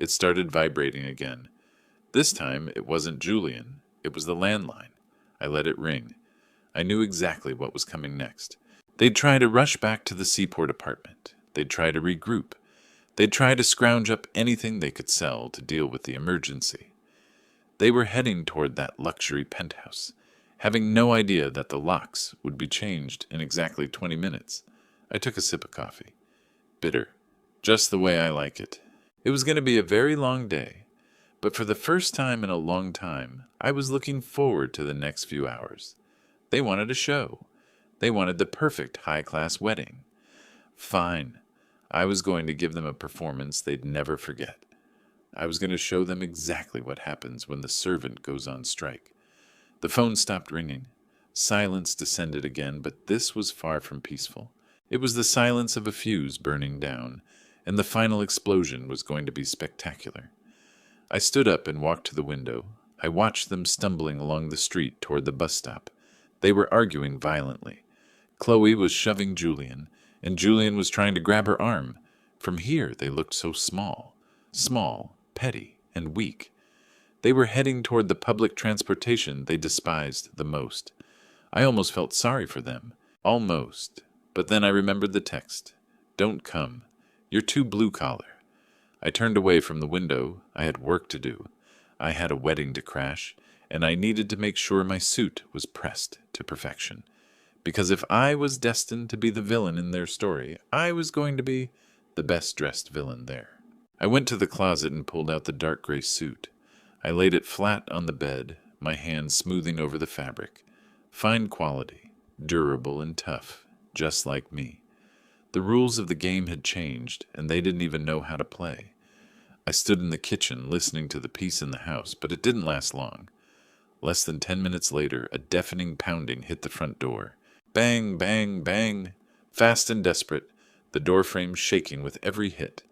It started vibrating again. This time, it wasn't Julian. It was the landline. I let it ring. I knew exactly what was coming next. They'd try to rush back to the Seaport apartment. They'd try to regroup. They'd try to scrounge up anything they could sell to deal with the emergency. They were heading toward that luxury penthouse, having no idea that the locks would be changed in exactly 20 minutes. I took a sip of coffee. Bitter. Just the way I like it. It was going to be a very long day, but for the first time in a long time, I was looking forward to the next few hours. They wanted a show. They wanted the perfect high-class wedding. Fine. I was going to give them a performance they'd never forget. I was going to show them exactly what happens when the servant goes on strike. The phone stopped ringing. Silence descended again, but this was far from peaceful. It was the silence of a fuse burning down, and the final explosion was going to be spectacular. I stood up and walked to the window. I watched them stumbling along the street toward the bus stop. They were arguing violently. Chloe was shoving Julian, and Julian was trying to grab her arm. From here, they looked so small, petty, and weak. They were heading toward the public transportation they despised the most. I almost felt sorry for them. Almost. But then I remembered the text. "Don't come. You're too blue-collar." I turned away from the window. I had work to do. I had a wedding to crash, and I needed to make sure my suit was pressed to perfection. Because if I was destined to be the villain in their story, I was going to be the best-dressed villain there. I went to the closet and pulled out the dark gray suit. I laid it flat on the bed, my hand smoothing over the fabric. Fine quality, durable and tough, just like me. The rules of the game had changed, and they didn't even know how to play. I stood in the kitchen listening to the peace in the house, but it didn't last long. Less than 10 minutes later, a deafening pounding hit the front door. Bang, bang, bang. Fast and desperate, the doorframe shaking with every hit.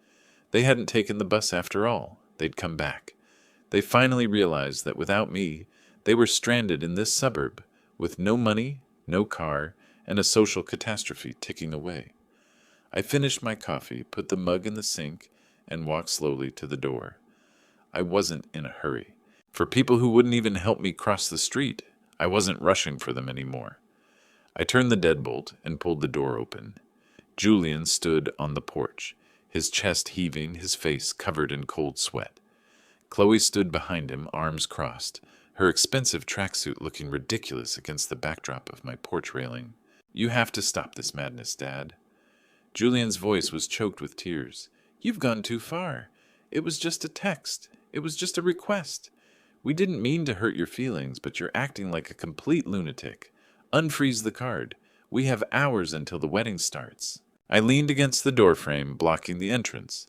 They hadn't taken the bus after all. They'd come back. They finally realized that without me, they were stranded in this suburb, with no money, no car, and a social catastrophe ticking away. I finished my coffee, put the mug in the sink, and walked slowly to the door. I wasn't in a hurry. For people who wouldn't even help me cross the street, I wasn't rushing for them anymore. I turned the deadbolt and pulled the door open. Julian stood on the porch, his chest heaving, his face covered in cold sweat. Chloe stood behind him, arms crossed, her expensive tracksuit looking ridiculous against the backdrop of my porch railing. "You have to stop this madness, Dad." Julian's voice was choked with tears. "You've gone too far. It was just a text. It was just a request. We didn't mean to hurt your feelings, but you're acting like a complete lunatic. Unfreeze the card. We have hours until the wedding starts." I leaned against the doorframe, blocking the entrance.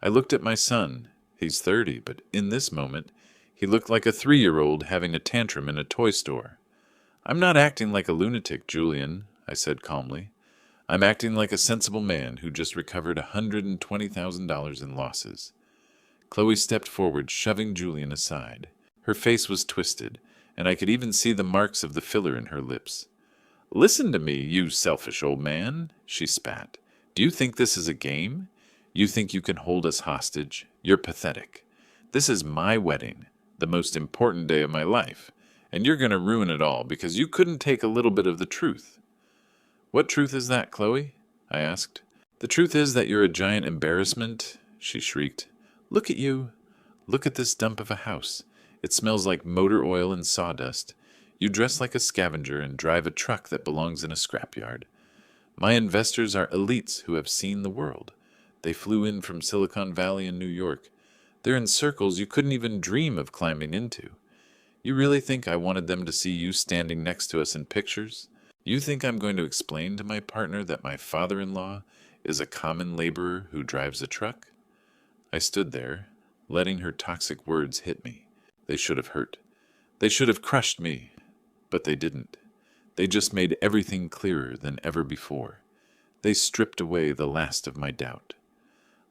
I looked at my son. He's 30, but in this moment, He looked like a 3-year-old having a tantrum in a toy store. I'm not acting like a lunatic, Julian, I said calmly. I'm acting like a sensible man who just recovered $120,000 in losses. Chloe stepped forward, shoving Julian aside. Her face was twisted, and I could even see the marks of the filler in her lips. Listen to me, you selfish old man, she spat. Do you think this is a game? You think you can hold us hostage? You're pathetic. This is my wedding, the most important day of my life, and you're going to ruin it all because you couldn't take a little bit of the truth. What truth is that, Chloe? I asked. The truth is that you're a giant embarrassment, she shrieked. Look at you. Look at this dump of a house. It smells like motor oil and sawdust. You dress like a scavenger and drive a truck that belongs in a scrapyard. My investors are elites who have seen the world. They flew in from Silicon Valley and New York. They're in circles you couldn't even dream of climbing into. You really think I wanted them to see you standing next to us in pictures? You think I'm going to explain to my partner that my father-in-law is a common laborer who drives a truck? I stood there, letting her toxic words hit me. They should have hurt. They should have crushed me. But they didn't. They just made everything clearer than ever before. They stripped away the last of my doubt.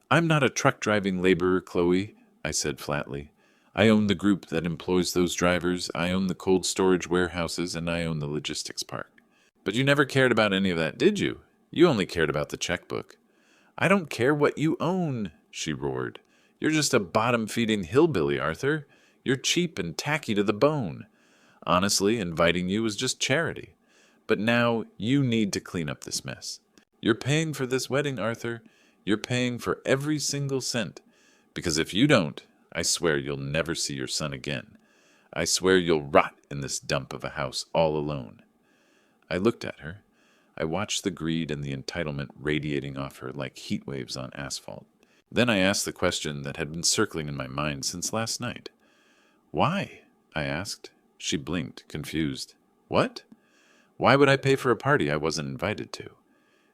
I'm not a truck-driving laborer, Chloe, I said flatly. I own the group that employs those drivers, I own the cold storage warehouses, and I own the logistics park. But you never cared about any of that, did you? You only cared about the checkbook. I don't care what you own, she roared. You're just a bottom-feeding hillbilly, Arthur. You're cheap and tacky to the bone. Honestly, inviting you was just charity. But now you need to clean up this mess. You're paying for this wedding, Arthur. You're paying for every single cent. Because if you don't, I swear you'll never see your son again. I swear you'll rot in this dump of a house all alone. I looked at her. I watched the greed and the entitlement radiating off her like heat waves on asphalt. Then I asked the question that had been circling in my mind since last night. Why? I asked. She blinked, confused. What? Why would I pay for a party I wasn't invited to?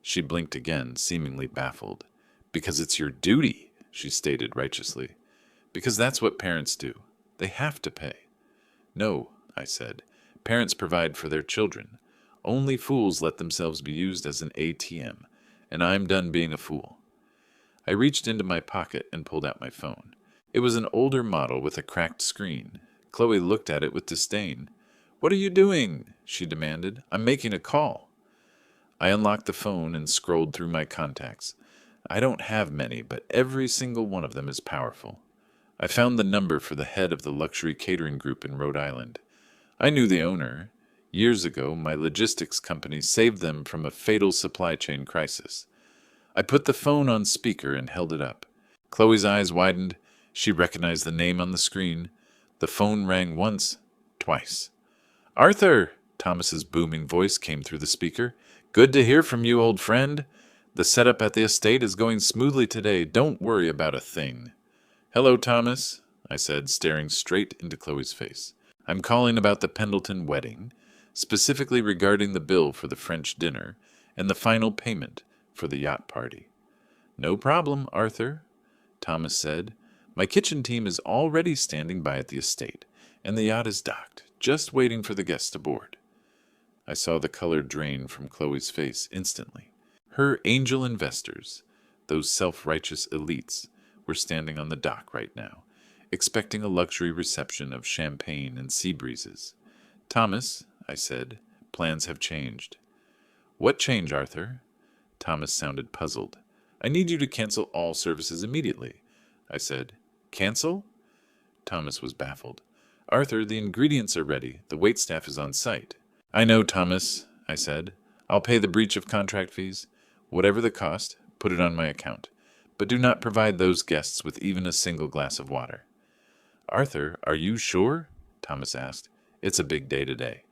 She blinked again, seemingly baffled. Because it's your duty, she stated righteously. Because that's what parents do. They have to pay. No, I said. Parents provide for their children. Only fools let themselves be used as an ATM, and I'm done being a fool. I reached into my pocket and pulled out my phone. It was an older model with a cracked screen. Chloe looked at it with disdain. What are you doing? She demanded. I'm making a call. I unlocked the phone and scrolled through my contacts. I don't have many, but every single one of them is powerful. I found the number for the head of the luxury catering group in Rhode Island. I knew the owner. Years ago, my logistics company saved them from a fatal supply chain crisis. I put the phone on speaker and held it up. Chloe's eyes widened. She recognized the name on the screen. The phone rang once, twice. Arthur! Thomas's booming voice came through the speaker. Good to hear from you, old friend. The setup at the estate is going smoothly today. Don't worry about a thing. Hello, Thomas, I said, staring straight into Chloe's face. I'm calling about the Pendleton wedding, specifically regarding the bill for the French dinner and the final payment for the yacht party. No problem, Arthur, Thomas said. My kitchen team is already standing by at the estate, and the yacht is docked, just waiting for the guests aboard. I saw the color drain from Chloe's face instantly. Her angel investors, those self-righteous elites, were standing on the dock right now, expecting a luxury reception of champagne and sea breezes. Thomas, I said, plans have changed. What change, Arthur? Thomas sounded puzzled. I need you to cancel all services immediately, I said. Cancel? Thomas was baffled. Arthur, the ingredients are ready. The waitstaff is on site. I know, Thomas, I said. I'll pay the breach of contract fees. Whatever the cost, put it on my account. But do not provide those guests with even a single glass of water. Arthur, are you sure? Thomas asked. It's a big day today.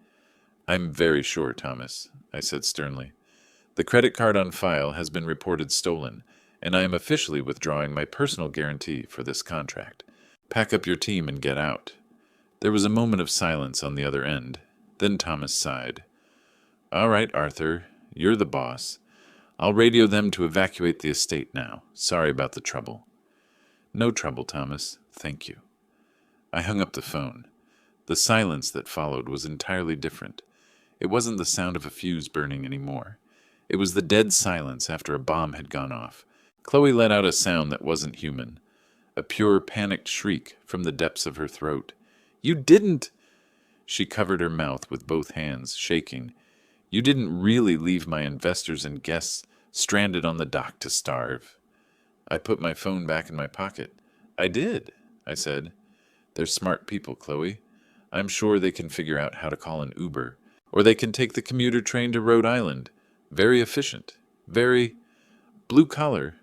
I'm very sure, Thomas, I said sternly. The credit card on file has been reported stolen, and I am officially withdrawing my personal guarantee for this contract. Pack up your team and get out. There was a moment of silence on the other end. Then Thomas sighed. All right, Arthur, you're the boss. I'll radio them to evacuate the estate now. Sorry about the trouble. No trouble, Thomas. Thank you. I hung up the phone. The silence that followed was entirely different. It wasn't the sound of a fuse burning anymore. It was the dead silence after a bomb had gone off. Chloe let out a sound that wasn't human, a pure panicked shriek from the depths of her throat. "You didn't!" She covered her mouth with both hands, shaking. "You didn't really leave my investors and guests stranded on the dock to starve." I put my phone back in my pocket. "I did," I said. "They're smart people, Chloe. I'm sure they can figure out how to call an Uber, or they can take the commuter train to Rhode Island. Very efficient. Very blue-collar.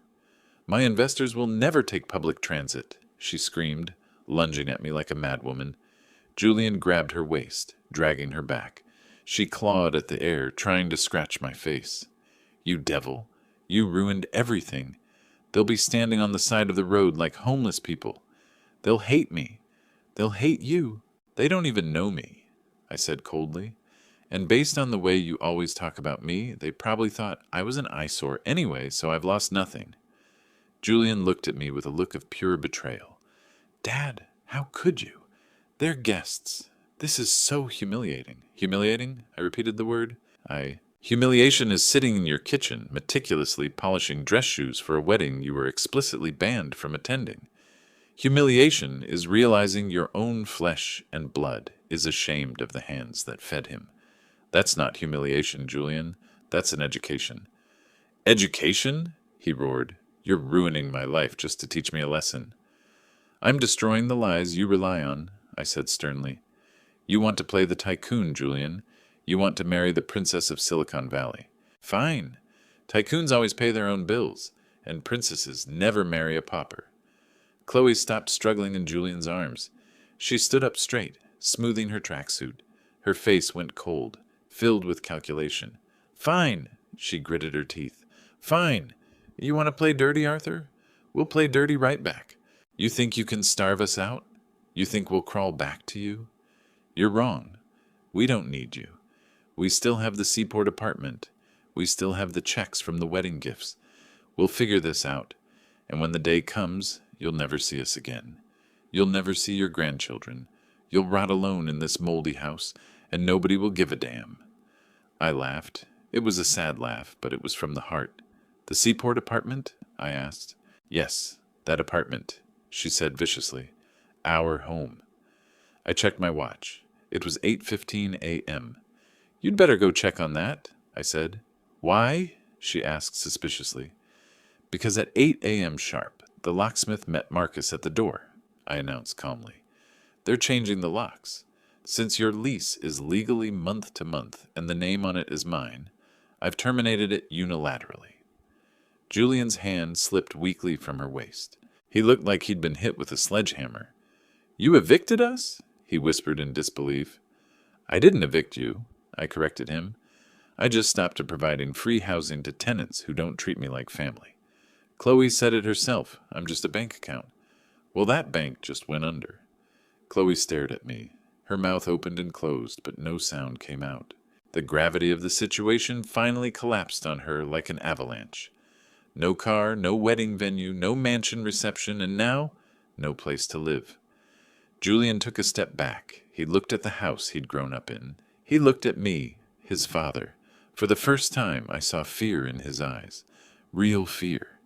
My investors will never take public transit," she screamed, lunging at me like a madwoman. Julian grabbed her waist, dragging her back. She clawed at the air, trying to scratch my face. "You devil. You ruined everything. They'll be standing on the side of the road like homeless people. They'll hate me. They'll hate you. They don't even know me," I said coldly. "And based on the way you always talk about me, they probably thought I was an eyesore anyway, so I've lost nothing." Julian looked at me with a look of pure betrayal. "Dad, how could you? They're guests. This is so humiliating." "Humiliating?" I repeated the word. Humiliation is sitting in your kitchen, meticulously polishing dress shoes for a wedding you were explicitly banned from attending. Humiliation is realizing your own flesh and blood is ashamed of the hands that fed him. That's not humiliation, Julian. That's an education." "Education?" he roared. "You're ruining my life just to teach me a lesson." "I'm destroying the lies you rely on," I said sternly. "You want to play the tycoon, Julian. You want to marry the princess of Silicon Valley. Fine. Tycoons always pay their own bills, and princesses never marry a pauper." Chloe stopped struggling in Julian's arms. She stood up straight, smoothing her tracksuit. Her face went cold, filled with calculation. "Fine," she gritted her teeth. "Fine. You want to play dirty, Arthur? We'll play dirty right back. You think you can starve us out? You think we'll crawl back to you? You're wrong. We don't need you. We still have the Seaport apartment. We still have the checks from the wedding gifts. We'll figure this out, and when the day comes, you'll never see us again. You'll never see your grandchildren. You'll rot alone in this moldy house, and nobody will give a damn." I laughed. It was a sad laugh, but it was from the heart. "The Seaport apartment?" I asked. "Yes, that apartment," she said viciously. "Our home." I checked my watch. It was 8:15 a.m. "You'd better go check on that," I said. "Why?" she asked suspiciously. "Because at 8 a.m. sharp, the locksmith met Marcus at the door," I announced calmly. "They're changing the locks. Since your lease is legally month to month and the name on it is mine, I've terminated it unilaterally." Julian's hand slipped weakly from her waist. He looked like he'd been hit with a sledgehammer. "You evicted us?" he whispered in disbelief. "I didn't evict you," I corrected him. "I just stopped providing free housing to tenants who don't treat me like family. Chloe said it herself. I'm just a bank account. Well, that bank just went under." Chloe stared at me. Her mouth opened and closed, but no sound came out. The gravity of the situation finally collapsed on her like an avalanche. No car, no wedding venue, no mansion reception, and now, no place to live. Julian took a step back. He looked at the house he'd grown up in. He looked at me, his father. For the first time, I saw fear in his eyes. Real fear.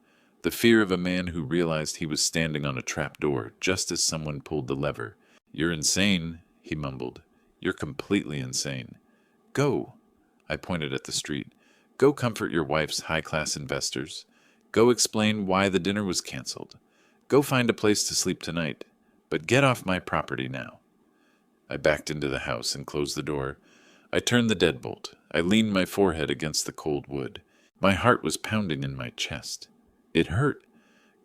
The fear of a man who realized he was standing on a trap door just as someone pulled the lever. "You're insane," he mumbled. "You're completely insane. Go." I pointed at the street. "Go comfort your wife's high-class investors. Go explain why the dinner was canceled. Go find a place to sleep tonight. But get off my property now." I backed into the house and closed the door. I turned the deadbolt. I leaned my forehead against the cold wood. My heart was pounding in my chest. It hurt.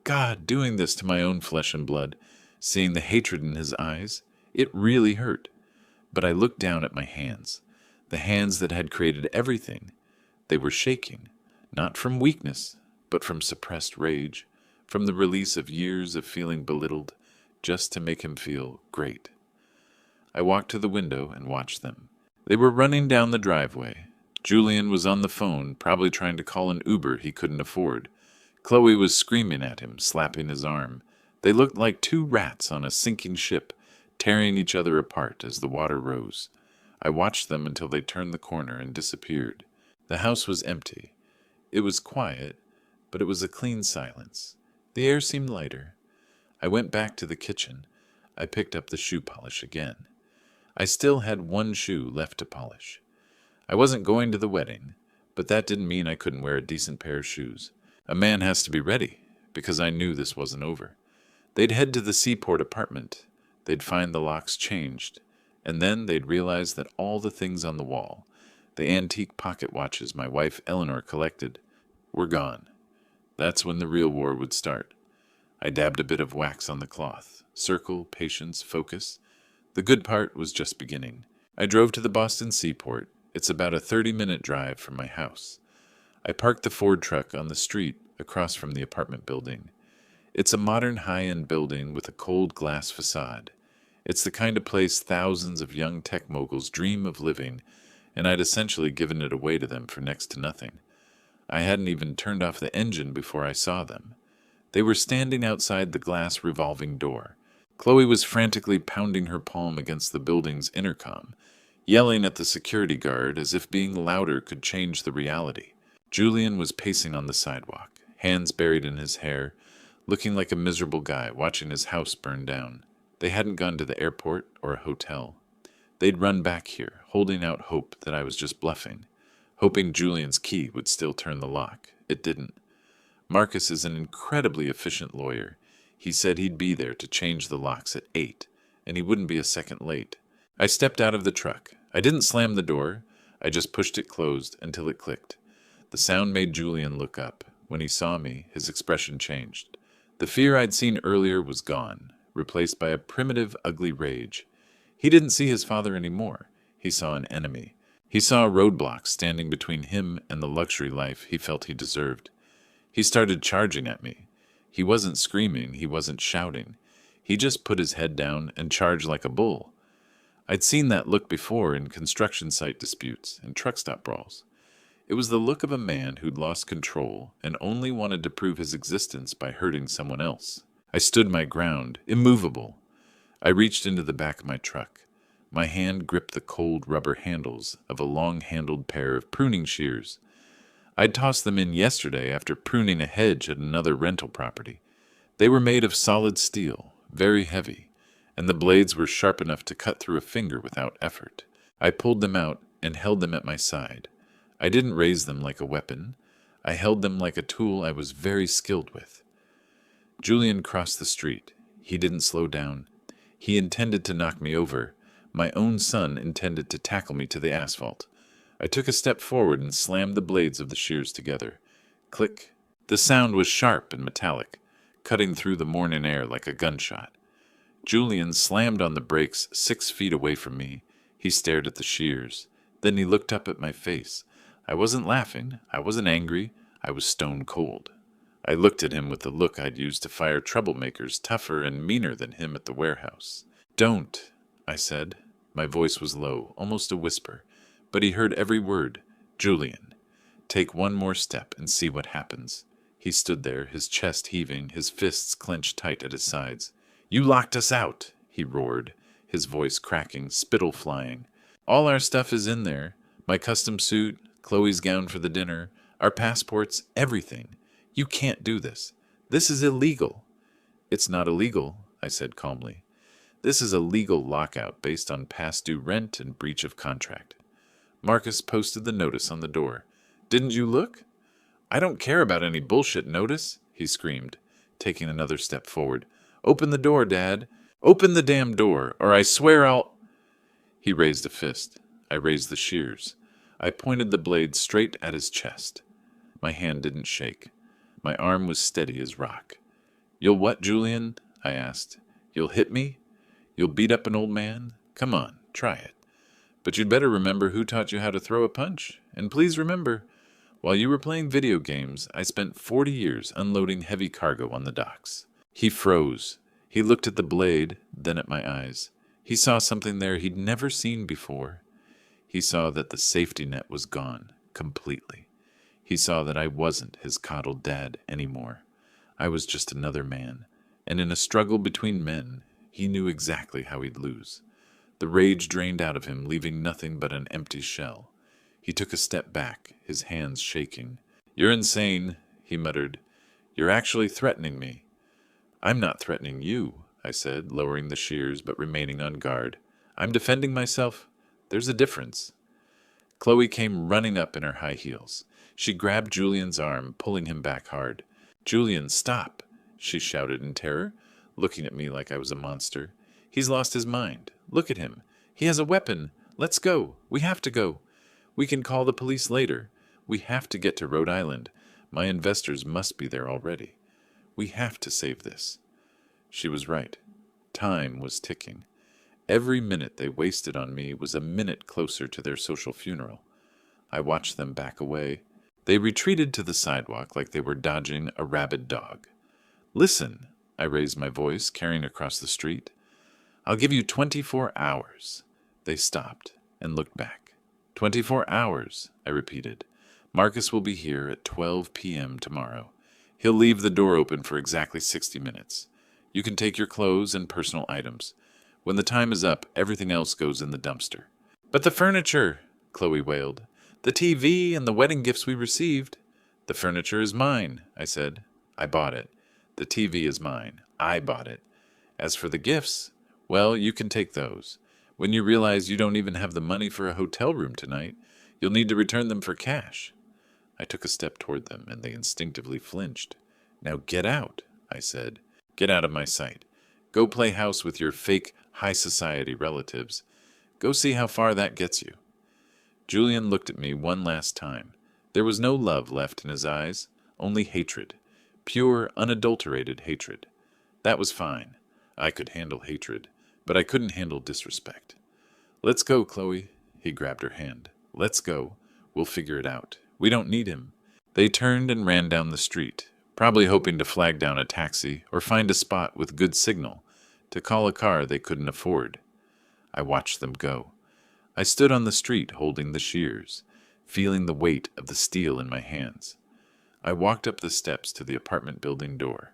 God, doing this to my own flesh and blood, seeing the hatred in his eyes, it really hurt. But I looked down at my hands, the hands that had created everything. They were shaking, not from weakness, but from suppressed rage, from the release of years of feeling belittled, just to make him feel great. I walked to the window and watched them. They were running down the driveway. Julian was on the phone, probably trying to call an Uber he couldn't afford. Chloe was screaming at him, slapping his arm. They looked like two rats on a sinking ship, tearing each other apart as the water rose. I watched them until they turned the corner and disappeared. The house was empty. It was quiet, but it was a clean silence. The air seemed lighter. I went back to the kitchen. I picked up the shoe polish again. I still had one shoe left to polish. I wasn't going to the wedding, but that didn't mean I couldn't wear a decent pair of shoes. A man has to be ready, because I knew this wasn't over. They'd head to the Seaport apartment. They'd find the locks changed, and then they'd realize that all the things on the wall, the antique pocket watches my wife Eleanor collected, were gone. That's when the real war would start. I dabbed a bit of wax on the cloth. Circle, patience, focus. The good part was just beginning. I drove to the Boston Seaport. It's about a 30-minute drive from my house. I parked the Ford truck on the street across from the apartment building. It's a modern high-end building with a cold glass facade. It's the kind of place thousands of young tech moguls dream of living, and I'd essentially given it away to them for next to nothing. I hadn't even turned off the engine before I saw them. They were standing outside the glass revolving door. Chloe was frantically pounding her palm against the building's intercom, yelling at the security guard as if being louder could change the reality. Julian was pacing on the sidewalk, hands buried in his hair, looking like a miserable guy watching his house burn down. They hadn't gone to the airport or a hotel. They'd run back here, holding out hope that I was just bluffing, hoping Julian's key would still turn the lock. It didn't. Marcus is an incredibly efficient lawyer. He said he'd be there to change the locks at 8, and he wouldn't be a second late. I stepped out of the truck. I didn't slam the door. I just pushed it closed until it clicked. The sound made Julian look up. When he saw me, his expression changed. The fear I'd seen earlier was gone, replaced by a primitive, ugly rage. He didn't see his father anymore. He saw an enemy. He saw a roadblock standing between him and the luxury life he felt he deserved. He started charging at me. He wasn't screaming, he wasn't shouting. He just put his head down and charged like a bull. I'd seen that look before in construction site disputes and truck stop brawls. It was the look of a man who'd lost control and only wanted to prove his existence by hurting someone else. I stood my ground, immovable. I reached into the back of my truck. My hand gripped the cold rubber handles of a long-handled pair of pruning shears. I'd tossed them in yesterday after pruning a hedge at another rental property. They were made of solid steel, very heavy, and the blades were sharp enough to cut through a finger without effort. I pulled them out and held them at my side. I didn't raise them like a weapon. I held them like a tool I was very skilled with. Julian crossed the street. He didn't slow down. He intended to knock me over. My own son intended to tackle me to the asphalt. I took a step forward and slammed the blades of the shears together. Click. The sound was sharp and metallic, cutting through the morning air like a gunshot. Julian slammed on the brakes 6 feet away from me. He stared at the shears. Then he looked up at my face. I wasn't laughing. I wasn't angry. I was stone cold. I looked at him with the look I'd used to fire troublemakers tougher and meaner than him at the warehouse. "Don't," I said. My voice was low, almost a whisper, but he heard every word. "Julian, take one more step and see what happens." He stood there, his chest heaving, his fists clenched tight at his sides. "You locked us out," he roared, his voice cracking, spittle flying. "All our stuff is in there. My custom suit, Chloe's gown for the dinner, our passports, everything. You can't do this. This is illegal." "It's not illegal," I said calmly. "This is a legal lockout based on past due rent and breach of contract. Marcus posted the notice on the door. Didn't you look?" "I don't care about any bullshit notice," he screamed, taking another step forward. "Open the door, Dad. Open the damn door, or I swear I'll—" He raised a fist. I raised the shears. I pointed the blade straight at his chest. My hand didn't shake. My arm was steady as rock. "You'll what, Julian?" I asked. "You'll hit me? You'll beat up an old man? Come on, try it. But you'd better remember who taught you how to throw a punch. And please remember, while you were playing video games, I spent 40 years unloading heavy cargo on the docks." He froze. He looked at the blade, then at my eyes. He saw something there he'd never seen before. He saw that the safety net was gone, completely. He saw that I wasn't his coddled dad anymore. I was just another man, and in a struggle between men, He knew exactly how he'd lose. The rage drained out of him, leaving nothing but an empty shell. He took a step back, his hands shaking. "You're insane," he muttered. "You're actually threatening me." "I'm not threatening you," I said, lowering the shears but remaining on guard. "I'm defending myself. There's a difference." Chloe came running up in her high heels. She grabbed Julian's arm, pulling him back hard. "Julian, stop!" she shouted in terror, looking at me like I was a monster. "He's lost his mind. Look at him. He has a weapon. Let's go. We have to go. We can call the police later. We have to get to Rhode Island. My investors must be there already. We have to save this." She was right. Time was ticking. Every minute they wasted on me was a minute closer to their social funeral. I watched them back away. They retreated to the sidewalk like they were dodging a rabid dog. "Listen," I raised my voice, carrying across the street. "I'll give you 24 hours. They stopped and looked back. 24 hours, I repeated. "Marcus will be here at 12 p.m. tomorrow. He'll leave the door open for exactly 60 minutes. You can take your clothes and personal items. When the time is up, everything else goes in the dumpster." "But the furniture," Chloe wailed. "The TV and the wedding gifts we received." "The furniture is mine," I said. "I bought it. The TV is mine. I bought it. As for the gifts, well, you can take those. When you realize you don't even have the money for a hotel room tonight, you'll need to return them for cash." I took a step toward them, and they instinctively flinched. "Now get out," I said. "Get out of my sight. Go play house with your fake high society relatives. Go see how far that gets you." Julian looked at me one last time. There was no love left in his eyes, only hatred. Pure, unadulterated hatred. That was fine. I could handle hatred, but I couldn't handle disrespect. "Let's go, Chloe." He grabbed her hand. "Let's go. We'll figure it out. We don't need him." They turned and ran down the street, probably hoping to flag down a taxi or find a spot with good signal to call a car they couldn't afford. I watched them go. I stood on the street holding the shears, feeling the weight of the steel in my hands. I walked up the steps to the apartment building door.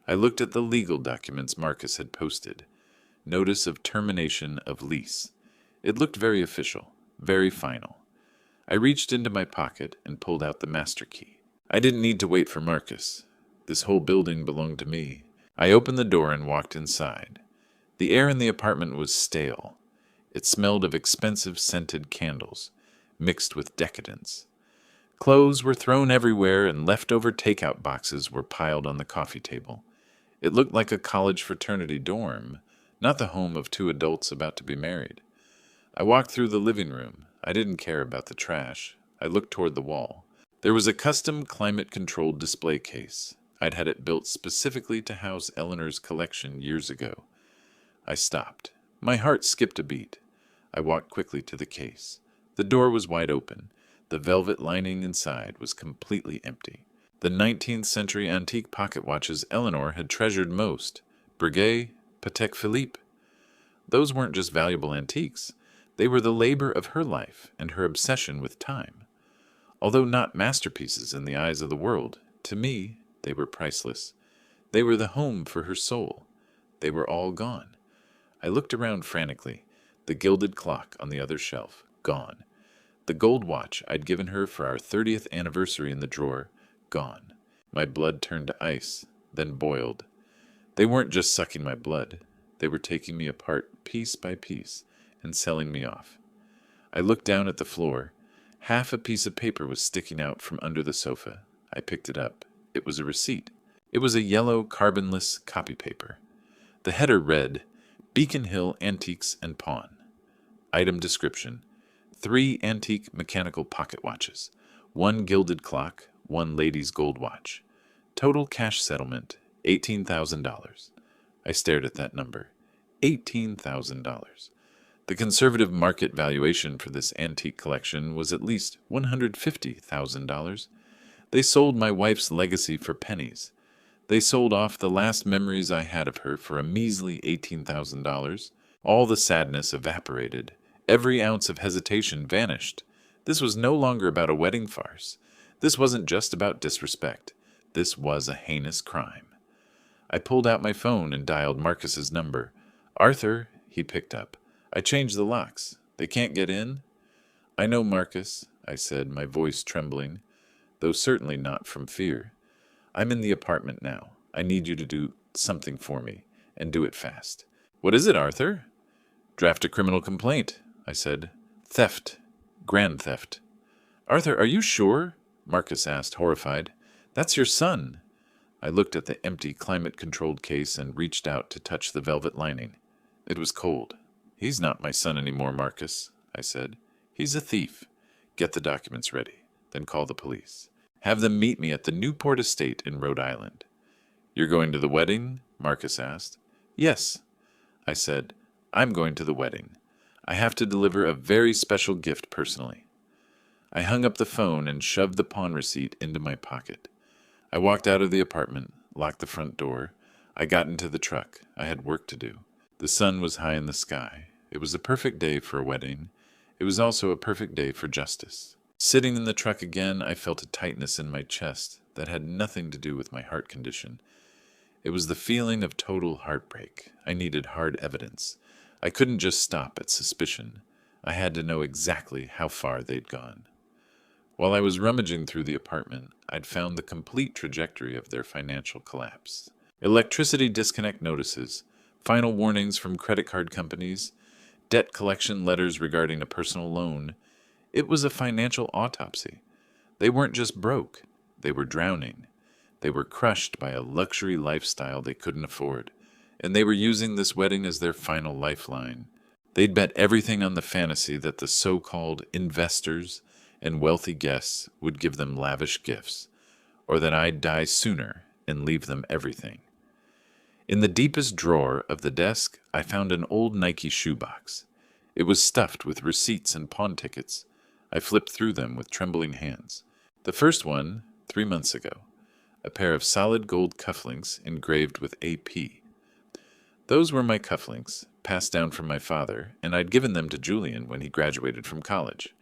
I looked at the legal documents Marcus had posted. Notice of termination of lease. It looked very official, very final. I reached into my pocket and pulled out the master key. I didn't need to wait for Marcus. This whole building belonged to me. I opened the door and walked inside. The air in the apartment was stale. It smelled of expensive scented candles, mixed with decadence. Clothes were thrown everywhere and leftover takeout boxes were piled on the coffee table. It looked like a college fraternity dorm, not the home of two adults about to be married. I walked through the living room. I didn't care about the trash. I looked toward the wall. There was a custom climate-controlled display case. I'd had it built specifically to house Eleanor's collection years ago. I stopped. My heart skipped a beat. I walked quickly to the case. The door was wide open. The velvet lining inside was completely empty. The 19th century antique pocket watches Eleanor had treasured most. Breguet, Patek Philippe. Those weren't just valuable antiques. They were the labor of her life and her obsession with time. Although not masterpieces in the eyes of the world, to me, they were priceless. They were the home for her soul. They were all gone. I looked around frantically. The gilded clock on the other shelf, gone. The gold watch I'd given her for our 30th anniversary in the drawer, gone. My blood turned to ice, then boiled. They weren't just sucking my blood. They were taking me apart piece by piece and selling me off. I looked down at the floor. Half a piece of paper was sticking out from under the sofa. I picked it up. It was a receipt. It was a yellow, carbonless copy paper. The header read, "Beacon Hill Antiques and Pawn." Item description: 3 antique mechanical pocket watches, 1 gilded clock, 1 lady's gold watch. Total cash settlement, $18,000. I stared at that number. $18,000. The conservative market valuation for this antique collection was at least $150,000. They sold my wife's legacy for pennies. They sold off the last memories I had of her for a measly $18,000. All the sadness evaporated. Every ounce of hesitation vanished. This was no longer about a wedding farce. This wasn't just about disrespect. This was a heinous crime. I pulled out my phone and dialed Marcus's number. Arthur, he picked up. I changed the locks. They can't get in? I know, Marcus, I said, my voice trembling, though certainly not from fear. I'm in the apartment now. I need you to do something for me, and do it fast. What is it, Arthur? Draft a criminal complaint, I said. Theft. Grand theft. Arthur, are you sure? Marcus asked, horrified. That's your son. I looked at the empty, climate-controlled case and reached out to touch the velvet lining. It was cold. He's not my son anymore, Marcus, I said. He's a thief. Get the documents ready, then call the police. Have them meet me at the Newport estate in Rhode Island. You're going to the wedding? Marcus asked. Yes, I said. I'm going to the wedding. I have to deliver a very special gift personally. I hung up the phone and shoved the pawn receipt into my pocket. I walked out of the apartment, locked the front door. I got into the truck. I had work to do. The sun was high in the sky. It was a perfect day for a wedding. It was also a perfect day for justice. Sitting in the truck again, I felt a tightness in my chest that had nothing to do with my heart condition. It was the feeling of total heartbreak. I needed hard evidence. I couldn't just stop at suspicion. I had to know exactly how far they'd gone. While I was rummaging through the apartment, I'd found the complete trajectory of their financial collapse. Electricity disconnect notices, final warnings from credit card companies, debt collection letters regarding a personal loan. It was a financial autopsy. They weren't just broke. They were drowning. They were crushed by a luxury lifestyle they couldn't afford, and they were using this wedding as their final lifeline. They'd bet everything on the fantasy that the so-called investors and wealthy guests would give them lavish gifts, or that I'd die sooner and leave them everything. In the deepest drawer of the desk, I found an old Nike shoebox. It was stuffed with receipts and pawn tickets. I flipped through them with trembling hands. The first one, 3 months ago. A pair of solid gold cufflinks engraved with AP. Those were my cufflinks, passed down from my father, and I'd given them to Julian when he graduated from college.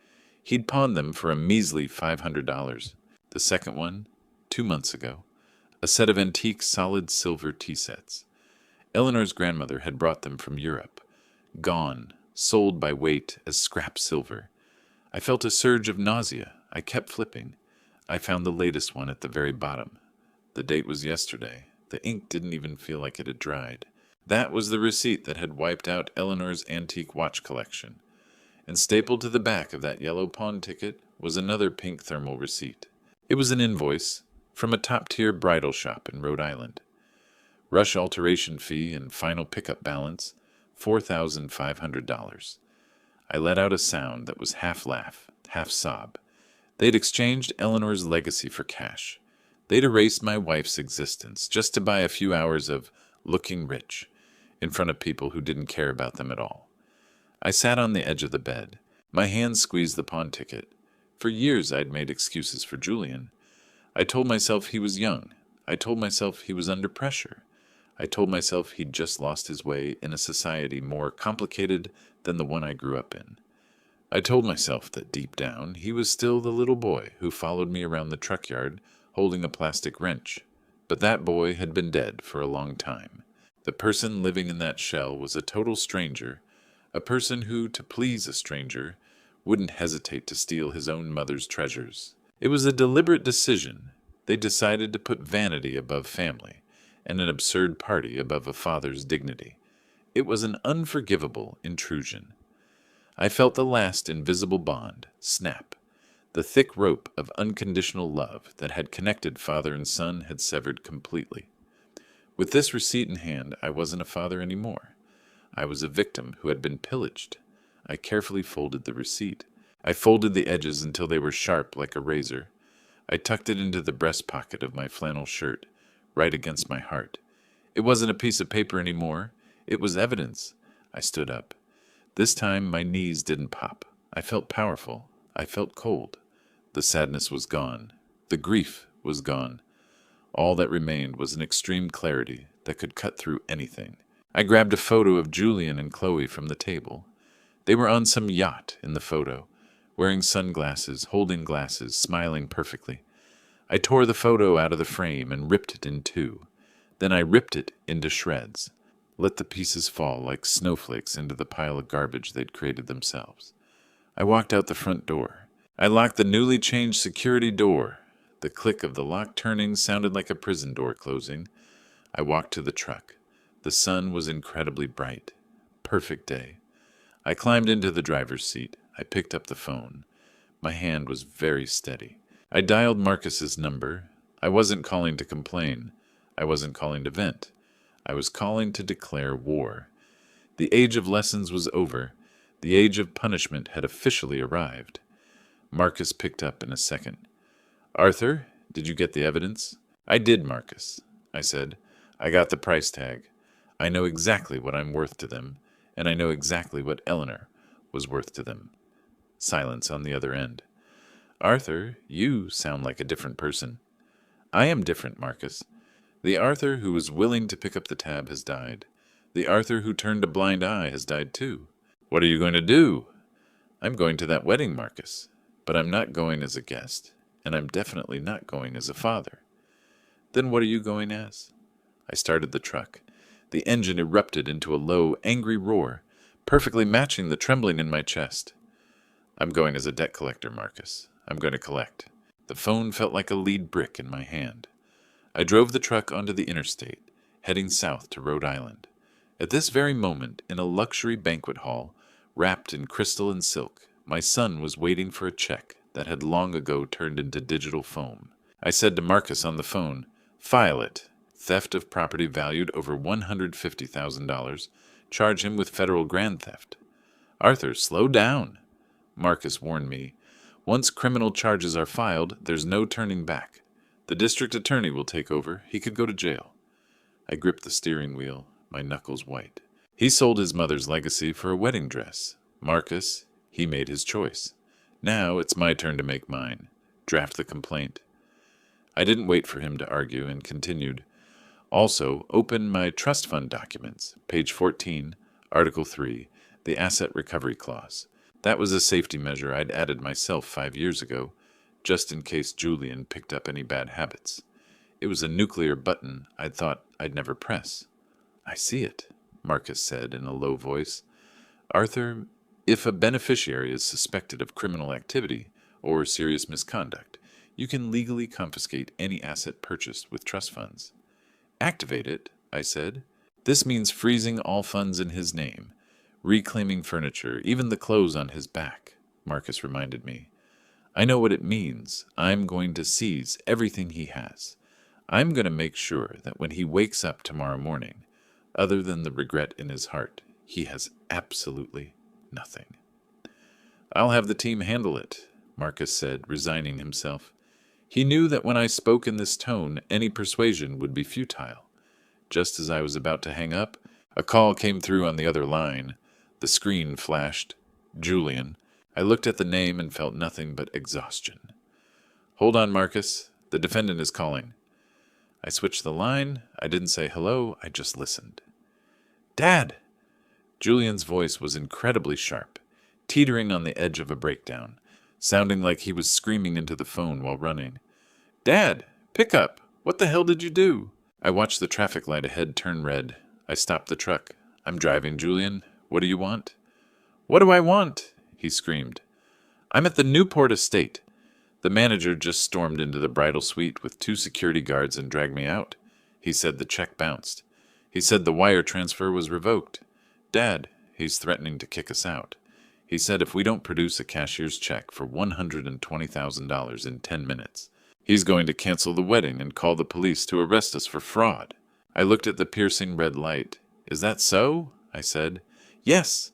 He'd pawned them for a measly $500. The second one, 2 months ago. A set of antique solid silver tea sets. Eleanor's grandmother had brought them from Europe. Gone, sold by weight as scrap silver. I felt a surge of nausea. I kept flipping. I found the latest one at the very bottom. The date was yesterday. The ink didn't even feel like it had dried. That was the receipt that had wiped out Eleanor's antique watch collection. And stapled to the back of that yellow pawn ticket was another pink thermal receipt. It was an invoice from a top-tier bridal shop in Rhode Island. Rush alteration fee and final pickup balance, $4,500. I let out a sound that was half laugh, half sob. They'd exchanged Eleanor's legacy for cash. They'd erased my wife's existence just to buy a few hours of looking rich in front of people who didn't care about them at all. I sat on the edge of the bed. My hand squeezed the pawn ticket. For years I'd made excuses for Julian. I told myself he was young. I told myself he was under pressure. I told myself he'd just lost his way in a society more complicated than the one I grew up in. I told myself that deep down he was still the little boy who followed me around the truck yard holding a plastic wrench. But that boy had been dead for a long time. The person living in that shell was a total stranger, a person who, to please a stranger, wouldn't hesitate to steal his own mother's treasures. It was a deliberate decision. They decided to put vanity above family, and an absurd party above a father's dignity. It was an unforgivable intrusion. I felt the last invisible bond snap. The thick rope of unconditional love that had connected father and son had severed completely. With this receipt in hand, I wasn't a father anymore. I was a victim who had been pillaged. I carefully folded the receipt. I folded the edges until they were sharp like a razor. I tucked it into the breast pocket of my flannel shirt, right against my heart. It wasn't a piece of paper anymore. It was evidence. I stood up. This time my knees didn't pop. I felt powerful. I felt cold. The sadness was gone. The grief was gone. All that remained was an extreme clarity that could cut through anything. I grabbed a photo of Julian and Chloe from the table. They were on some yacht in the photo, wearing sunglasses, holding glasses, smiling perfectly. I tore the photo out of the frame and ripped it in two. Then I ripped it into shreds. let the pieces fall like snowflakes into the pile of garbage they'd created themselves. I walked out the front door. I locked the newly changed security door. The click of the lock turning sounded like a prison door closing. I walked to the truck. The sun was incredibly bright. Perfect day. I climbed into the driver's seat. I picked up the phone. My hand was very steady. I dialed Marcus's number. I wasn't calling to complain. I wasn't calling to vent. I was calling to declare war. The age of lessons was over. The age of punishment had officially arrived. Marcus picked up in a second. "Arthur, did you get the evidence?" "I did, Marcus," I said. "I got the price tag. I know exactly what I'm worth to them, and I know exactly what Eleanor was worth to them." Silence on the other end. "Arthur, you sound like a different person." "I am different, Marcus. The Arthur who was willing to pick up the tab has died. The Arthur who turned a blind eye has died too." "What are you going to do?" "I'm going to that wedding, Marcus. But I'm not going as a guest, and I'm definitely not going as a father." "Then what are you going as?" I started the truck. The engine erupted into a low, angry roar, perfectly matching the trembling in my chest. "I'm going as a debt collector, Marcus. I'm going to collect." The phone felt like a lead brick in my hand. I drove the truck onto the interstate, heading south to Rhode Island. At this very moment, in a luxury banquet hall, wrapped in crystal and silk, my son was waiting for a check that had long ago turned into digital foam. I said to Marcus on the phone, "File it. Theft of property valued over $150,000. Charge him with federal grand theft." "Arthur, slow down." Marcus warned me. "Once criminal charges are filed, there's no turning back. The district attorney will take over. He could go to jail." I gripped the steering wheel, my knuckles white. He sold his mother's legacy for a wedding dress. Marcus, he made his choice. Now it's my turn to make mine. Draft the complaint. I didn't wait for him to argue and continued. "Also, open my trust fund documents, page 14, Article 3, the Asset Recovery Clause. That was a safety measure I'd added myself 5 years ago, just in case Julian picked up any bad habits. It was a nuclear button I'd thought I'd never press." "I see it," Marcus said in a low voice. "Arthur, if a beneficiary is suspected of criminal activity or serious misconduct, you can legally confiscate any asset purchased with trust funds." "Activate it," I said. "This means freezing all funds in his name, reclaiming furniture, even the clothes on his back," Marcus reminded me. "I know what it means. I'm going to seize everything he has. I'm going to make sure that when he wakes up tomorrow morning, other than the regret in his heart, he has absolutely nothing." "I'll have the team handle it," Marcus said, resigning himself. He knew that when I spoke in this tone, any persuasion would be futile. Just as I was about to hang up, a call came through on the other line. The screen flashed. "Julian." I looked at the name and felt nothing but exhaustion. "Hold on, Marcus. The defendant is calling." I switched the line. I didn't say hello. I just listened. "Dad!" Julian's voice was incredibly sharp, teetering on the edge of a breakdown, sounding like he was screaming into the phone while running. "Dad! Pick up! What the hell did you do?" I watched the traffic light ahead turn red. I stopped the truck. "I'm driving, Julian. What do you want?" "What do I want?" he screamed. "I'm at the Newport estate. The manager just stormed into the bridal suite with 2 security guards and dragged me out. He said the check bounced. He said the wire transfer was revoked. Dad, he's threatening to kick us out. He said if we don't produce a cashier's check for $120,000 in 10 minutes, he's going to cancel the wedding and call the police to arrest us for fraud." I looked at the piercing red light. "Is that so?" I said. "Yes."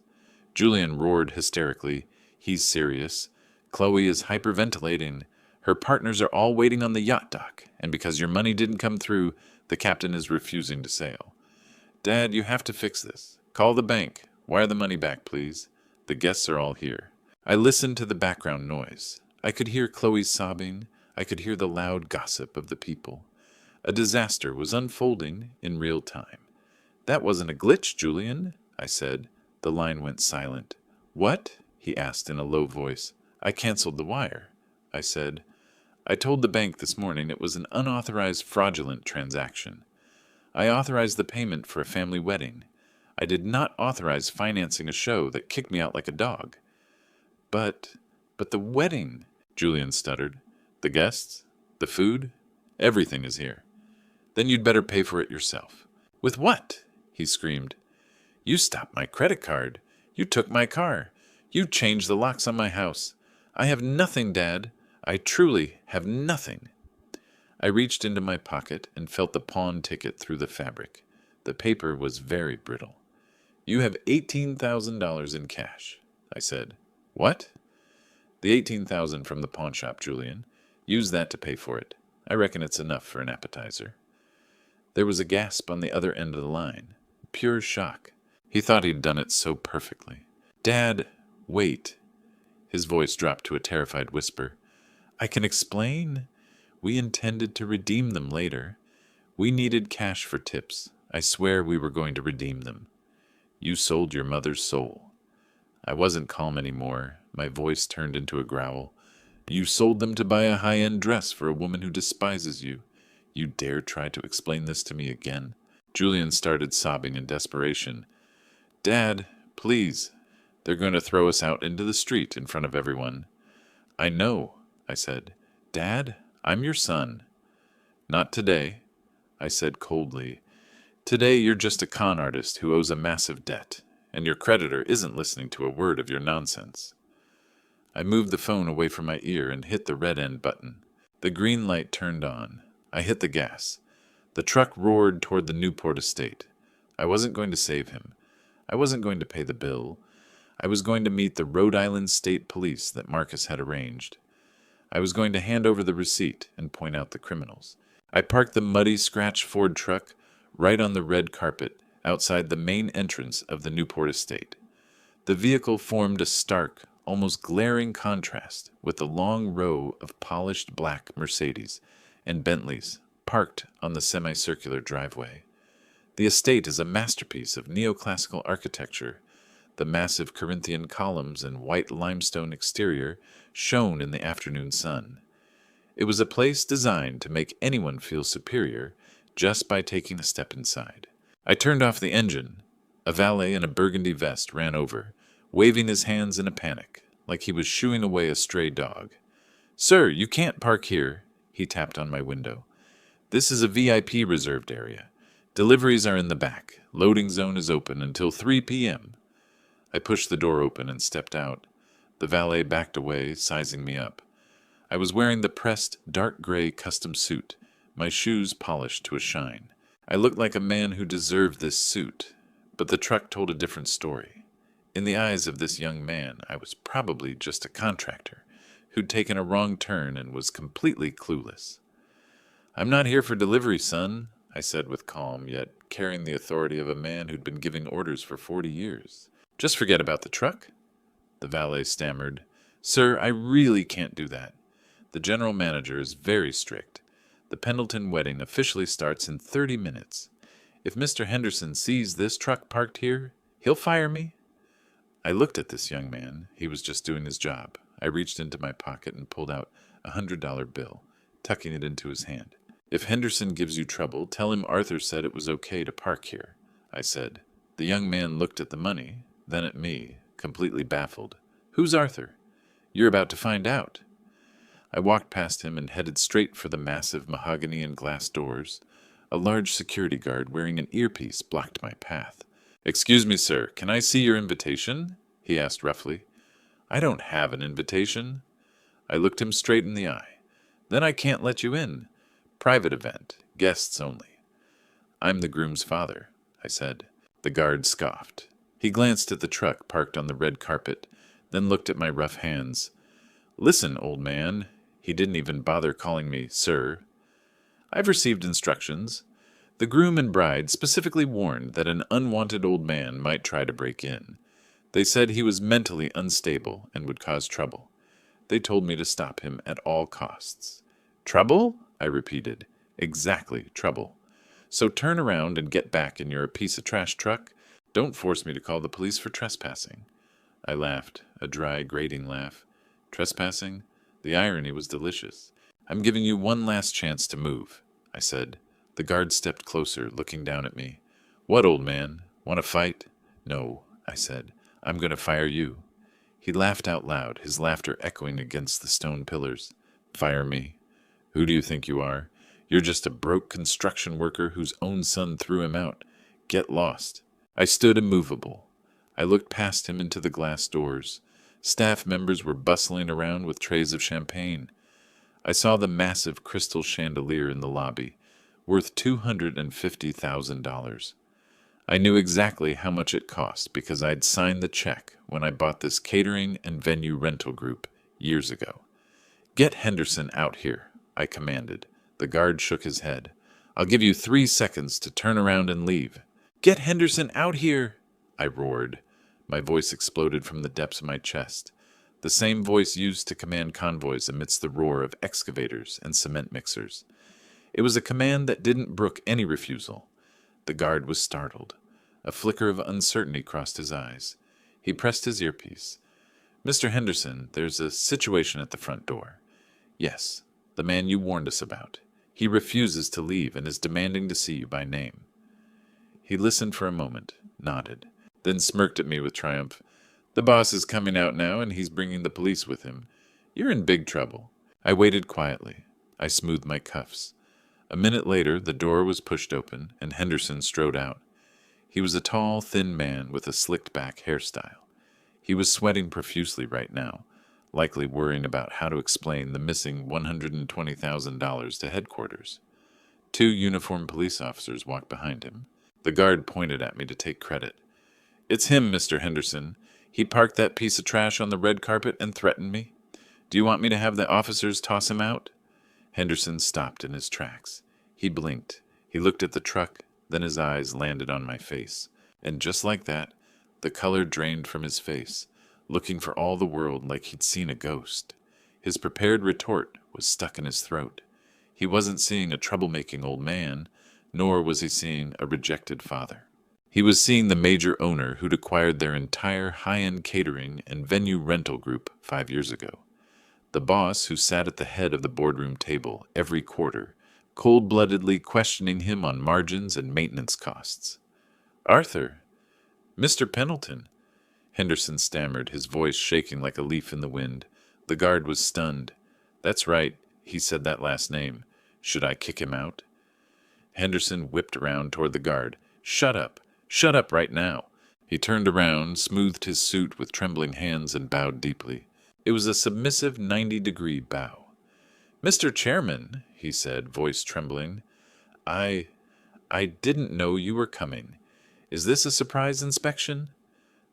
Julian roared hysterically. "He's serious. Chloe is hyperventilating. Her partners are all waiting on the yacht dock, and because your money didn't come through, the captain is refusing to sail. Dad, you have to fix this. Call the bank. Wire the money back, please. The guests are all here." I listened to the background noise. I could hear Chloe's sobbing. I could hear the loud gossip of the people. A disaster was unfolding in real time. "That wasn't a glitch, Julian," I said. The line went silent. "What?" he asked in a low voice. "I canceled the wire," I said. "I told the bank this morning it was an unauthorized fraudulent transaction. I authorized the payment for a family wedding. I did not authorize financing a show that kicked me out like a dog. But the wedding, Julian stuttered. The guests? The food? Everything is here. Then you'd better pay for it yourself. With what? He screamed. You stopped my credit card. You took my car. You changed the locks on my house. I have nothing, Dad. I truly have nothing. I reached into my pocket and felt the pawn ticket through the fabric. The paper was very brittle. You have $18,000 in cash, I said. What? The $18,000 from the pawn shop, Julian. Use that to pay for it. I reckon it's enough for an appetizer. There was a gasp on the other end of the line. Pure shock. He thought he'd done it so perfectly. Dad, wait. His voice dropped to a terrified whisper. I can explain. We intended to redeem them later. We needed cash for tips. I swear we were going to redeem them. You sold your mother's soul. I wasn't calm anymore. My voice turned into a growl. You sold them to buy a high-end dress for a woman who despises you. You dare try to explain this to me again? Julian started sobbing in desperation. Dad, please. They're going to throw us out into the street in front of everyone. I know, I said. Dad, I'm your son. Not today, I said coldly. Today you're just a con artist who owes a massive debt, and your creditor isn't listening to a word of your nonsense. I moved the phone away from my ear and hit the red end button. The green light turned on. I hit the gas. The truck roared toward the Newport estate. I wasn't going to save him. I wasn't going to pay the bill. I was going to meet the Rhode Island State Police that Marcus had arranged. I was going to hand over the receipt and point out the criminals. I parked the muddy, scratched Ford truck right on the red carpet outside the main entrance of the Newport estate. The vehicle formed a stark, almost glaring contrast with the long row of polished black Mercedes and Bentleys parked on the semicircular driveway. The estate is a masterpiece of neoclassical architecture. The massive Corinthian columns and white limestone exterior shone in the afternoon sun. It was a place designed to make anyone feel superior just by taking a step inside. I turned off the engine. A valet in a burgundy vest ran over, waving his hands in a panic, like he was shooing away a stray dog. Sir, you can't park here, he tapped on my window. This is a VIP reserved area. Deliveries are in the back. Loading zone is open until 3 p.m. I pushed the door open and stepped out. The valet backed away, sizing me up. I was wearing the pressed, dark gray custom suit, my shoes polished to a shine. I looked like a man who deserved this suit, but the truck told a different story. In the eyes of this young man, I was probably just a contractor who'd taken a wrong turn and was completely clueless. I'm not here for delivery, son, I said with calm, yet carrying the authority of a man who'd been giving orders for 40 years. Just forget about the truck. The valet stammered. Sir, I really can't do that. The general manager is very strict. The Pendleton wedding officially starts in 30 minutes. If Mr. Henderson sees this truck parked here, he'll fire me. I looked at this young man. He was just doing his job. I reached into my pocket and pulled out a $100 bill, tucking it into his hand. If Henderson gives you trouble, tell him Arthur said it was okay to park here, I said. The young man looked at the money, then at me, completely baffled. Who's Arthur? You're about to find out. I walked past him and headed straight for the massive mahogany and glass doors. A large security guard wearing an earpiece blocked my path. Excuse me, sir, can I see your invitation? He asked roughly. I don't have an invitation. I looked him straight in the eye. Then I can't let you in. Private event, guests only. I'm the groom's father, I said. The guard scoffed. He glanced at the truck parked on the red carpet, then looked at my rough hands. Listen, old man. He didn't even bother calling me sir. I've received instructions. The groom and bride specifically warned that an unwanted old man might try to break in. They said he was mentally unstable and would cause trouble. They told me to stop him at all costs. Trouble? I repeated. Exactly, trouble. So turn around and get back in your piece of trash truck. Don't force me to call the police for trespassing. I laughed, a dry, grating laugh. Trespassing? The irony was delicious. I'm giving you one last chance to move, I said. The guard stepped closer, looking down at me. What, old man? Want to fight? No, I said. I'm going to fire you. He laughed out loud, his laughter echoing against the stone pillars. Fire me? Who do you think you are? You're just a broke construction worker whose own son threw him out. Get lost. I stood immovable. I looked past him into the glass doors. Staff members were bustling around with trays of champagne. I saw the massive crystal chandelier in the lobby, worth $250,000. I knew exactly how much it cost because I'd signed the check when I bought this catering and venue rental group years ago. Get Henderson out here, I commanded. The guard shook his head. I'll give you 3 seconds to turn around and leave. Get Henderson out here, I roared. My voice exploded from the depths of my chest, the same voice used to command convoys amidst the roar of excavators and cement mixers. It was a command that didn't brook any refusal. The guard was startled. A flicker of uncertainty crossed his eyes. He pressed his earpiece. Mr. Henderson, there's a situation at the front door. Yes, the man you warned us about. He refuses to leave and is demanding to see you by name. He listened for a moment, nodded, then smirked at me with triumph. The boss is coming out now, and he's bringing the police with him. You're in big trouble. I waited quietly. I smoothed my cuffs. A minute later, the door was pushed open, and Henderson strode out. He was a tall, thin man with a slicked-back hairstyle. He was sweating profusely right now, likely worrying about how to explain the missing $120,000 to headquarters. 2 uniformed police officers walked behind him. The guard pointed at me to take credit. It's him, Mr. Henderson. He parked that piece of trash on the red carpet and threatened me. Do you want me to have the officers toss him out? Henderson stopped in his tracks. He blinked. He looked at the truck, then his eyes landed on my face. And just like that, the color drained from his face, looking for all the world like he'd seen a ghost. His prepared retort was stuck in his throat. He wasn't seeing a troublemaking old man, nor was he seeing a rejected father. He was seeing the major owner who'd acquired their entire high-end catering and venue rental group 5 years ago. The boss who sat at the head of the boardroom table every quarter, cold-bloodedly questioning him on margins and maintenance costs. Arthur, Mr. Pendleton, Henderson stammered, his voice shaking like a leaf in the wind. The guard was stunned. That's right, he said that last name. Should I kick him out? Henderson whipped around toward the guard. Shut up. Shut up right now. He turned around, smoothed his suit with trembling hands, and bowed deeply. It was a submissive 90-degree bow. Mr. Chairman, he said, voice trembling, I didn't know you were coming. Is this a surprise inspection?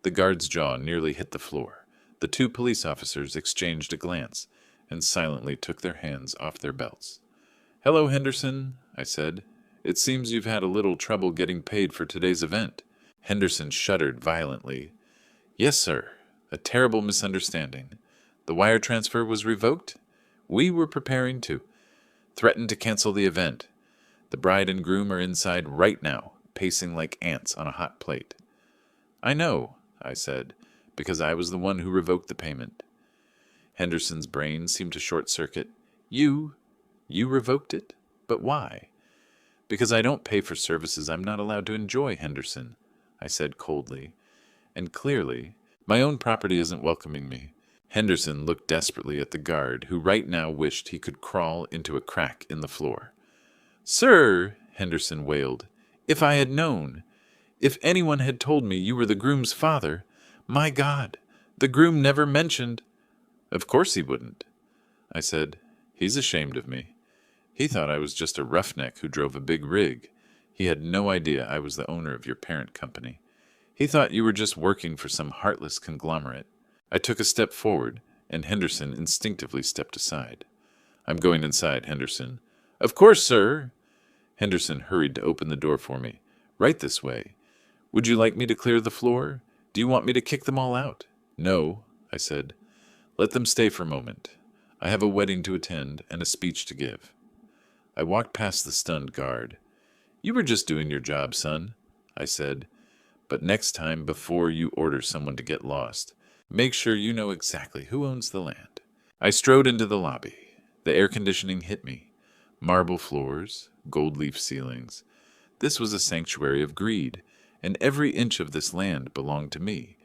The guard's jaw nearly hit the floor. The 2 police officers exchanged a glance and silently took their hands off their belts. Hello, Henderson, I said. It seems you've had a little trouble getting paid for today's event. Henderson shuddered violently. Yes, sir. A terrible misunderstanding. The wire transfer was revoked. We were preparing to. Threatened to cancel the event. The bride and groom are inside right now, pacing like ants on a hot plate. I know, I said, because I was the one who revoked the payment. Henderson's brain seemed to short-circuit. You revoked it? But why? Because I don't pay for services I'm not allowed to enjoy, Henderson, I said coldly. And clearly, my own property isn't welcoming me. Henderson looked desperately at the guard, who right now wished he could crawl into a crack in the floor. Sir, Henderson wailed, if I had known, if anyone had told me you were the groom's father, my God, the groom never mentioned. Of course he wouldn't, I said. He's ashamed of me. He thought I was just a roughneck who drove a big rig. He had no idea I was the owner of your parent company. He thought you were just working for some heartless conglomerate. I took a step forward, and Henderson instinctively stepped aside. I'm going inside, Henderson. Of course, sir. Henderson hurried to open the door for me. Right this way. Would you like me to clear the floor? Do you want me to kick them all out? No, I said. Let them stay for a moment. I have a wedding to attend and a speech to give. I walked past the stunned guard. You were just doing your job, son, I said. But next time, before you order someone to get lost, make sure you know exactly who owns the land. I strode into the lobby. The air conditioning hit me. Marble floors, gold leaf ceilings. This was a sanctuary of greed, and every inch of this land belonged to me.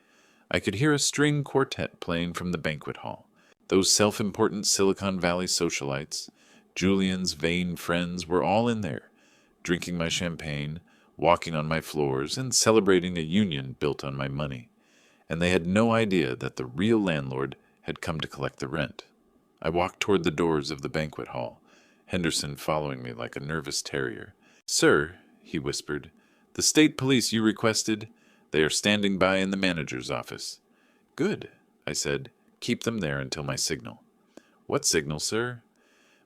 I could hear a string quartet playing from the banquet hall. Those self-important Silicon Valley socialites, Julian's vain friends, were all in there, drinking my champagne, walking on my floors, and celebrating a union built on my money. And they had no idea that the real landlord had come to collect the rent. I walked toward the doors of the banquet hall, Henderson following me like a nervous terrier. "Sir," he whispered, "the state police you requested, they are standing by in the manager's office." "Good," I said. "Keep them there until my signal." "What signal, sir?"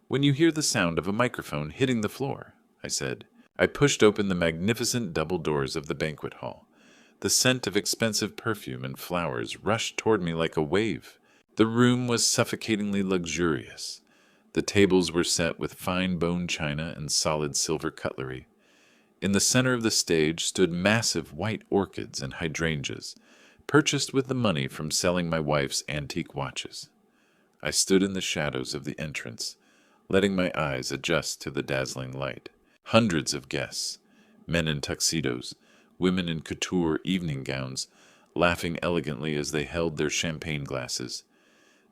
"When you hear the sound of a microphone hitting the floor," I said. I pushed open the magnificent double doors of the banquet hall. The scent of expensive perfume and flowers rushed toward me like a wave. The room was suffocatingly luxurious. The tables were set with fine bone china and solid silver cutlery. In the center of the stage stood massive white orchids and hydrangeas, purchased with the money from selling my wife's antique watches. I stood in the shadows of the entrance, letting my eyes adjust to the dazzling light. Hundreds of guests, men in tuxedos, women in couture evening gowns, laughing elegantly as they held their champagne glasses.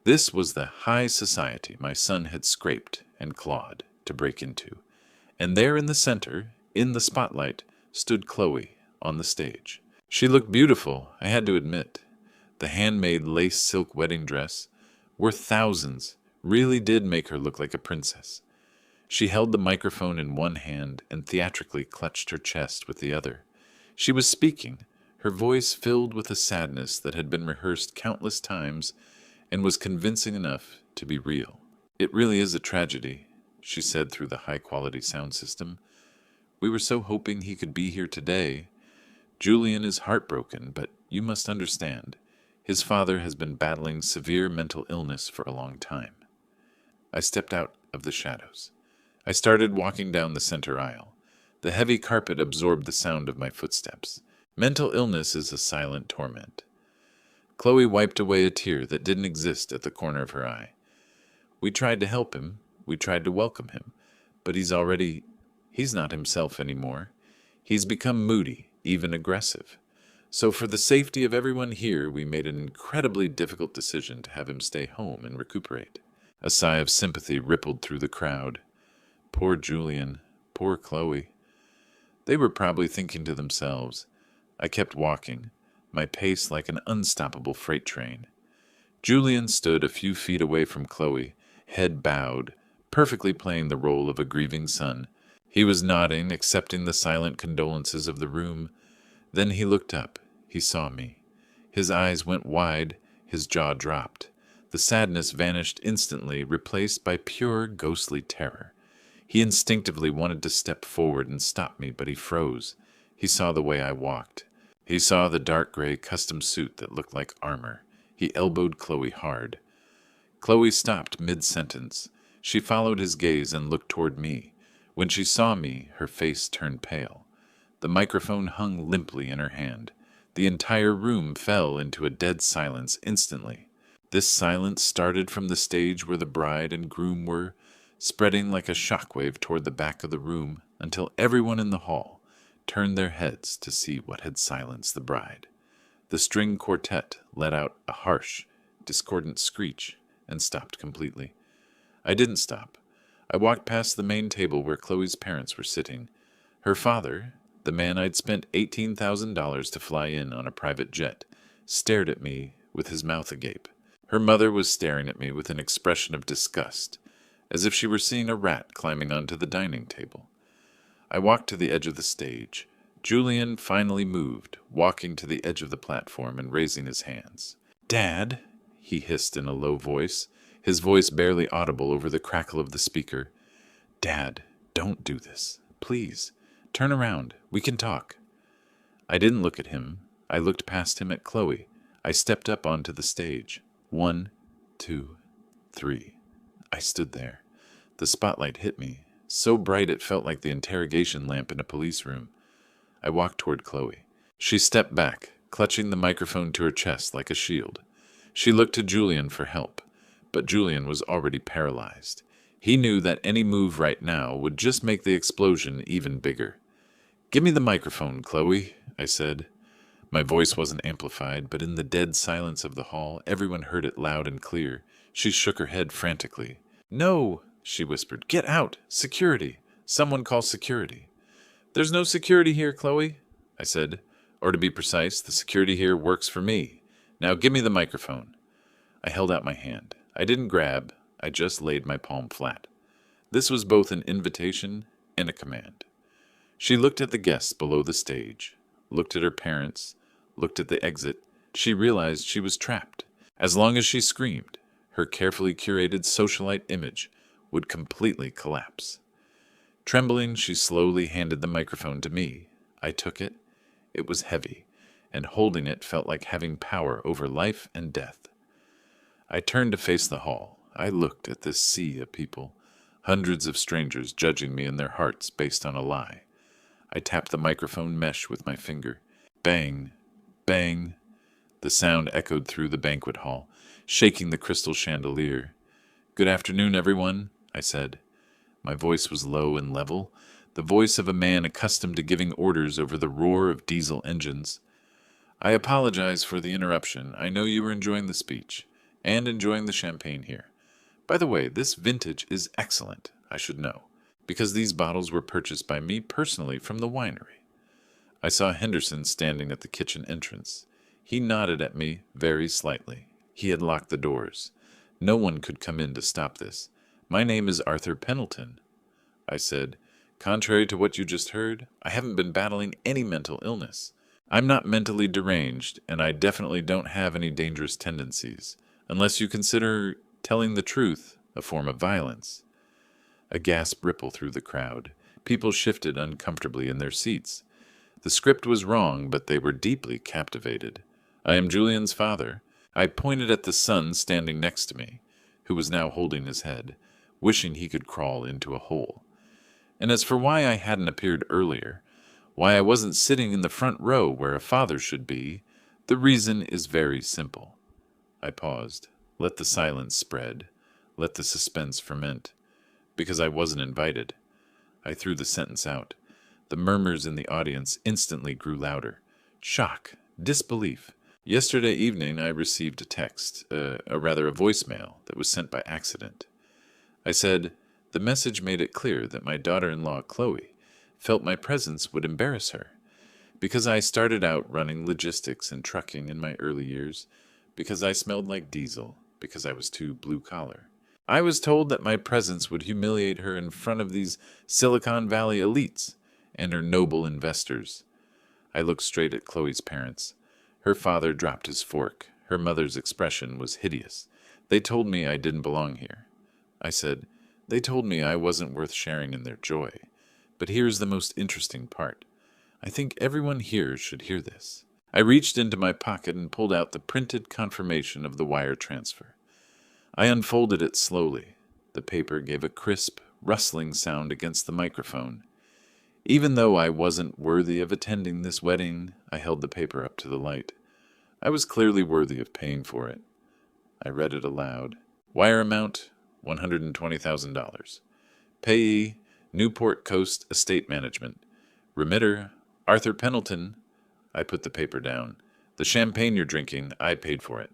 This was the high society my son had scraped and clawed to break into. And there in the center, in the spotlight, stood Chloe on the stage. She looked beautiful, I had to admit. The handmade lace silk wedding dress, worth thousands, really did make her look like a princess. She held the microphone in one hand and theatrically clutched her chest with the other. She was speaking, her voice filled with a sadness that had been rehearsed countless times and was convincing enough to be real. "It really is a tragedy," she said through the high-quality sound system. "We were so hoping he could be here today. Julian is heartbroken, but you must understand, his father has been battling severe mental illness for a long time." I stepped out of the shadows. I started walking down the center aisle. The heavy carpet absorbed the sound of my footsteps. Mental illness is a silent torment. Chloe wiped away a tear that didn't exist at the corner of her eye. "We tried to help him. We tried to welcome him. But he's not himself anymore. He's become moody, even aggressive. So for the safety of everyone here, we made an incredibly difficult decision to have him stay home and recuperate." A sigh of sympathy rippled through the crowd. Poor Julian, poor Chloe. They were probably thinking to themselves. I kept walking, my pace like an unstoppable freight train. Julian stood a few feet away from Chloe, head bowed, perfectly playing the role of a grieving son. He was nodding, accepting the silent condolences of the room. Then he looked up. He saw me. His eyes went wide, his jaw dropped. The sadness vanished instantly, replaced by pure ghostly terror. He instinctively wanted to step forward and stop me, but he froze. He saw the way I walked. He saw the dark gray custom suit that looked like armor. He elbowed Chloe hard. Chloe stopped mid-sentence. She followed his gaze and looked toward me. When she saw me, her face turned pale. The microphone hung limply in her hand. The entire room fell into a dead silence instantly. This silence started from the stage where the bride and groom were, spreading like a shockwave toward the back of the room until everyone in the hall turned their heads to see what had silenced the bride. The string quartet let out a harsh, discordant screech and stopped completely. I didn't stop. I walked past the main table where Chloe's parents were sitting. Her father, the man I'd spent $18,000 to fly in on a private jet, stared at me with his mouth agape. Her mother was staring at me with an expression of disgust, as if she were seeing a rat climbing onto the dining table. I walked to the edge of the stage. Julian finally moved, walking to the edge of the platform and raising his hands. "Dad," he hissed in a low voice, his voice barely audible over the crackle of the speaker. "Dad, don't do this. Please, turn around. We can talk." I didn't look at him. I looked past him at Chloe. I stepped up onto the stage. 1, 2, 3. I stood there. The spotlight hit me, so bright it felt like the interrogation lamp in a police room. I walked toward Chloe. She stepped back, clutching the microphone to her chest like a shield. She looked to Julian for help, but Julian was already paralyzed. He knew that any move right now would just make the explosion even bigger. "Give me the microphone, Chloe," I said. My voice wasn't amplified, but in the dead silence of the hall, everyone heard it loud and clear. She shook her head frantically. "No," she whispered. "Get out! Security! Someone call security." "There's no security here, Chloe," I said. "Or to be precise, the security here works for me. Now give me the microphone." I held out my hand. I didn't grab, I just laid my palm flat. This was both an invitation and a command. She looked at the guests below the stage, looked at her parents, looked at the exit. She realized she was trapped. As long as she screamed, her carefully curated socialite image would completely collapse. Trembling, she slowly handed the microphone to me. I took it. It was heavy, and holding it felt like having power over life and death. I turned to face the hall. I looked at this sea of people, hundreds of strangers judging me in their hearts based on a lie. I tapped the microphone mesh with my finger. Bang, bang. The sound echoed through the banquet hall, shaking the crystal chandelier. "Good afternoon, everyone," I said. My voice was low and level, the voice of a man accustomed to giving orders over the roar of diesel engines. "I apologize for the interruption. I know you were enjoying the speech, and enjoying the champagne here. By the way, this vintage is excellent, I should know, because these bottles were purchased by me personally from the winery." I saw Henderson standing at the kitchen entrance. He nodded at me very slightly. He had locked the doors. No one could come in to stop this. "My name is Arthur Pendleton," I said. "Contrary to what you just heard, I haven't been battling any mental illness. I'm not mentally deranged, and I definitely don't have any dangerous tendencies, unless you consider telling the truth a form of violence." A gasp rippled through the crowd. People shifted uncomfortably in their seats. The script was wrong, but they were deeply captivated. "I am Julian's father." I pointed at the son standing next to me, who was now holding his head, wishing he could crawl into a hole. And as for why I hadn't appeared earlier, why I wasn't sitting in the front row where a father should be, the reason is very simple. I paused. Let the silence spread. Let the suspense ferment. Because I wasn't invited. I threw the sentence out. The murmurs in the audience instantly grew louder. Shock. Disbelief. Yesterday evening I received a text, a voicemail that was sent by accident. I said, the message made it clear that my daughter-in-law, Chloe, felt my presence would embarrass her. Because I started out running logistics and trucking in my early years, because I smelled like diesel, because I was too blue-collar. I was told that my presence would humiliate her in front of these Silicon Valley elites and her noble investors. I looked straight at Chloe's parents. Her father dropped his fork. Her mother's expression was hideous. They told me I didn't belong here. I said, they told me I wasn't worth sharing in their joy. But here's the most interesting part. I think everyone here should hear this. I reached into my pocket and pulled out the printed confirmation of the wire transfer. I unfolded it slowly. The paper gave a crisp, rustling sound against the microphone. Even though I wasn't worthy of attending this wedding, I held the paper up to the light. I was clearly worthy of paying for it. I read it aloud. Wire amount, $120,000. Payee, Newport Coast Estate Management. Remitter, Arthur Pendleton. I put the paper down. The champagne you're drinking, I paid for it.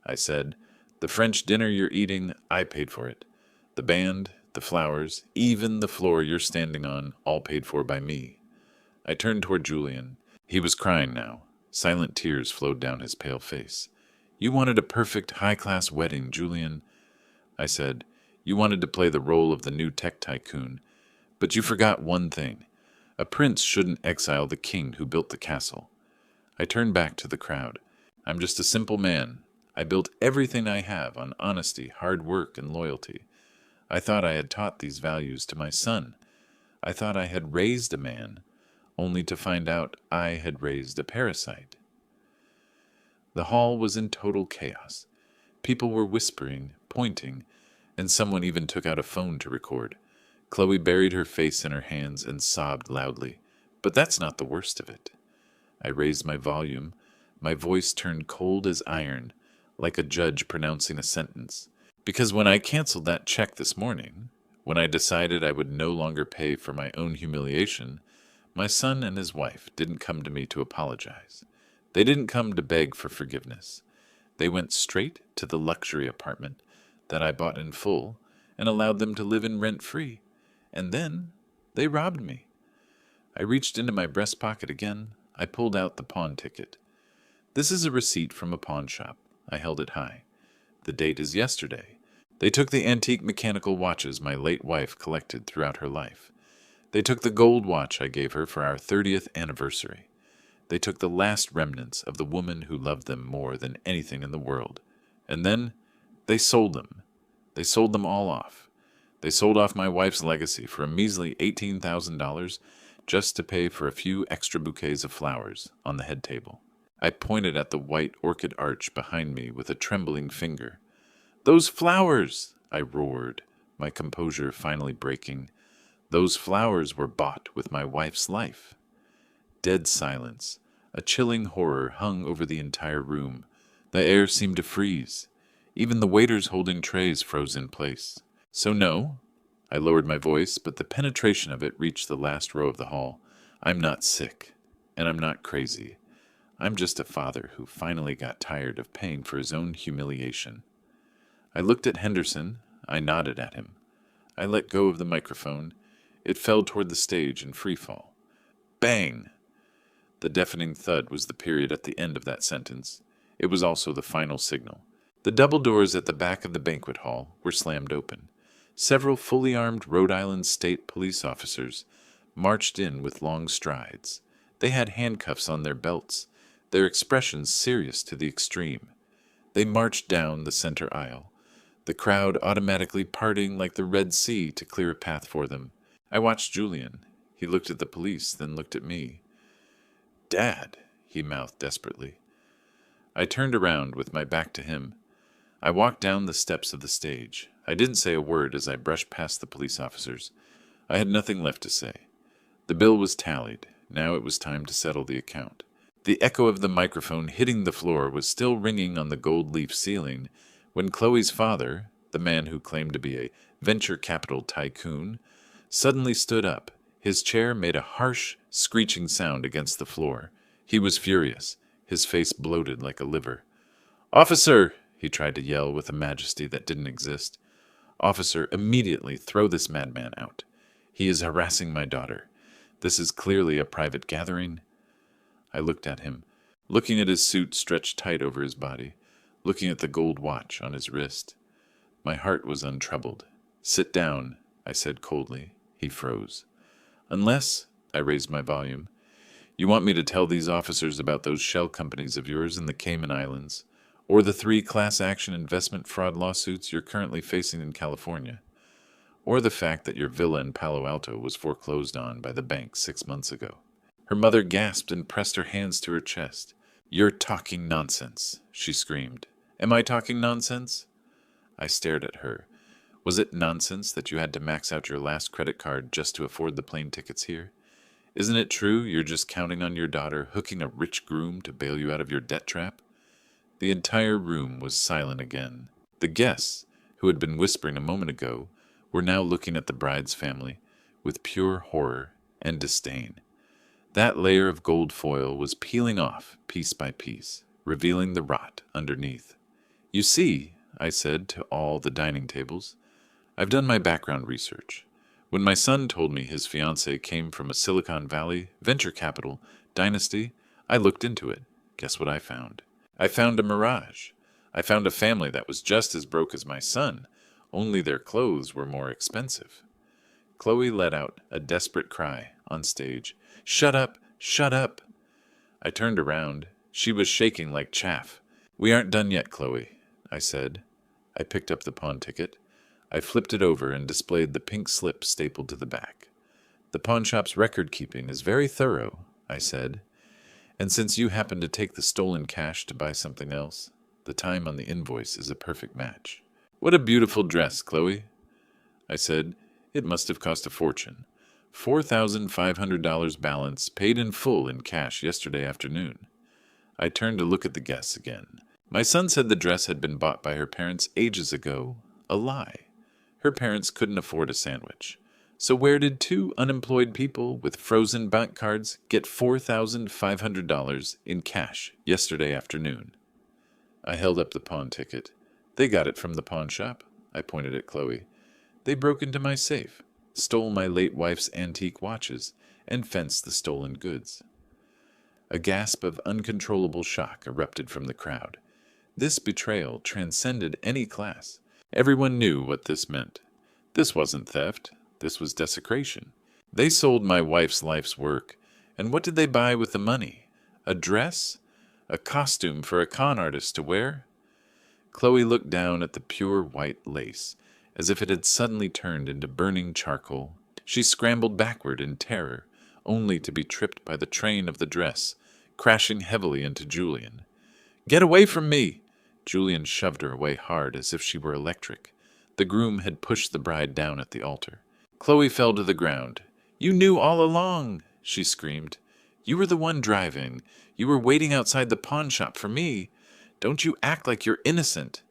I said, the French dinner you're eating, I paid for it. The band, the flowers, even the floor you're standing on, all paid for by me. I turned toward Julian. He was crying now. Silent tears flowed down his pale face. You wanted a perfect, high-class wedding, Julian. I said, you wanted to play the role of the new tech tycoon. But you forgot one thing. A prince shouldn't exile the king who built the castle. I turned back to the crowd. I'm just a simple man. I built everything I have on honesty, hard work, and loyalty. I thought I had taught these values to my son. I thought I had raised a man, only to find out I had raised a parasite. The hall was in total chaos. People were whispering, pointing, and someone even took out a phone to record. Chloe buried her face in her hands and sobbed loudly. But that's not the worst of it. I raised my volume. My voice turned cold as iron, like a judge pronouncing a sentence. Because when I canceled that check this morning, when I decided I would no longer pay for my own humiliation, My son and his wife didn't come to me to apologize. They didn't come to beg for forgiveness. They went straight to the luxury apartment that I bought in full and allowed them to live in rent-free. And then they robbed me. I reached into my breast pocket again. I pulled out the pawn ticket. This is a receipt from a pawn shop. I held it high. The date is yesterday. They took the antique mechanical watches my late wife collected throughout her life. They took the gold watch I gave her for our 30th anniversary. They took the last remnants of the woman who loved them more than anything in the world. And then they sold them. They sold them all off. They sold off my wife's legacy for a measly $18,000 just to pay for a few extra bouquets of flowers on the head table. I pointed at the white orchid arch behind me with a trembling finger. "Those flowers!" I roared, my composure finally breaking. Those flowers were bought with my wife's life. Dead silence. A chilling horror hung over the entire room. The air seemed to freeze. Even the waiters holding trays froze in place. "So no," I lowered my voice, but the penetration of it reached the last row of the hall. "I'm not sick, and I'm not crazy. I'm just a father who finally got tired of paying for his own humiliation." I looked at Henderson. I nodded at him. I let go of the microphone. It fell toward the stage in free fall. Bang! The deafening thud was the period at the end of that sentence. It was also the final signal. The double doors at the back of the banquet hall were slammed open. Several fully armed Rhode Island State police officers marched in with long strides. They had handcuffs on their belts, their expressions serious to the extreme. They marched down the center aisle, the crowd automatically parting like the Red Sea to clear a path for them. I watched Julian. He looked at the police, then looked at me. "Dad," he mouthed desperately. I turned around with my back to him. I walked down the steps of the stage. I didn't say a word as I brushed past the police officers. I had nothing left to say. The bill was tallied. Now it was time to settle the account. The echo of the microphone hitting the floor was still ringing on the gold leaf ceiling when Chloe's father, the man who claimed to be a venture capital tycoon, suddenly stood up. His chair made a harsh, screeching sound against the floor. He was furious. His face bloated like a liver. "Officer!" he tried to yell with a majesty that didn't exist. "Officer, immediately throw this madman out. He is harassing my daughter. This is clearly a private gathering." I looked at him, looking at his suit stretched tight over his body, looking at the gold watch on his wrist. My heart was untroubled. "Sit down," I said coldly. He froze. "Unless," I raised my volume, "you want me to tell these officers about those shell companies of yours in the Cayman Islands, or the 3 class-action investment fraud lawsuits you're currently facing in California, or the fact that your villa in Palo Alto was foreclosed on by the bank 6 months ago." Her mother gasped and pressed her hands to her chest. "You're talking nonsense," she screamed. "Am I talking nonsense?" I stared at her. Was it nonsense that you had to max out your last credit card just to afford the plane tickets here? Isn't it true you're just counting on your daughter hooking a rich groom to bail you out of your debt trap? The entire room was silent again. The guests, who had been whispering a moment ago, were now looking at the bride's family with pure horror and disdain. That layer of gold foil was peeling off piece by piece, revealing the rot underneath. "You see," I said to all the dining tables, "I've done my background research. When my son told me his fiancée came from a Silicon Valley, venture capital, dynasty, I looked into it. Guess what I found? I found a mirage. I found a family that was just as broke as my son, only their clothes were more expensive." Chloe let out a desperate cry on stage. "Shut up! Shut up!" I turned around. She was shaking like chaff. "We aren't done yet, Chloe," I said. I picked up the pawn ticket. I flipped it over and displayed the pink slip stapled to the back. "The pawn shop's record-keeping is very thorough," I said. "And since you happen to take the stolen cash to buy something else, the time on the invoice is a perfect match." "What a beautiful dress, Chloe," I said. "It must have cost a fortune. $4,500 balance, paid in full in cash yesterday afternoon." I turned to look at the guests again. "My son said the dress had been bought by her parents ages ago. A lie. Her parents couldn't afford a sandwich, So where did two unemployed people with frozen bank cards get $4,500 in cash yesterday afternoon? I held up the pawn ticket. They got it from the pawn shop. I pointed at Chloe. They broke into my safe, stole my late wife's antique watches, and fenced the stolen goods. A gasp of uncontrollable shock erupted from the crowd. This betrayal transcended any class. Everyone knew what this meant. This wasn't theft. This was desecration. They sold my wife's life's work. And what did they buy with the money? A dress? A costume for a con artist to wear? Chloe looked down at the pure white lace, as if it had suddenly turned into burning charcoal. She scrambled backward in terror, only to be tripped by the train of the dress, crashing heavily into Julian. "Get away from me!" Julian shoved her away hard, as if she were electric. The groom had pushed the bride down at the altar. Chloe fell to the ground. "You knew all along!" she screamed. "You were the one driving. You were waiting outside the pawn shop for me. Don't you act like you're innocent."